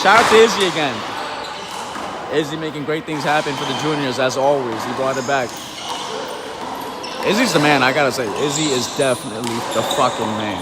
S7: Shout out to Izzy again. Izzy making great things happen for the juniors as always. He brought it back. Izzy's the man, I gotta say. Izzy is definitely the fucking man.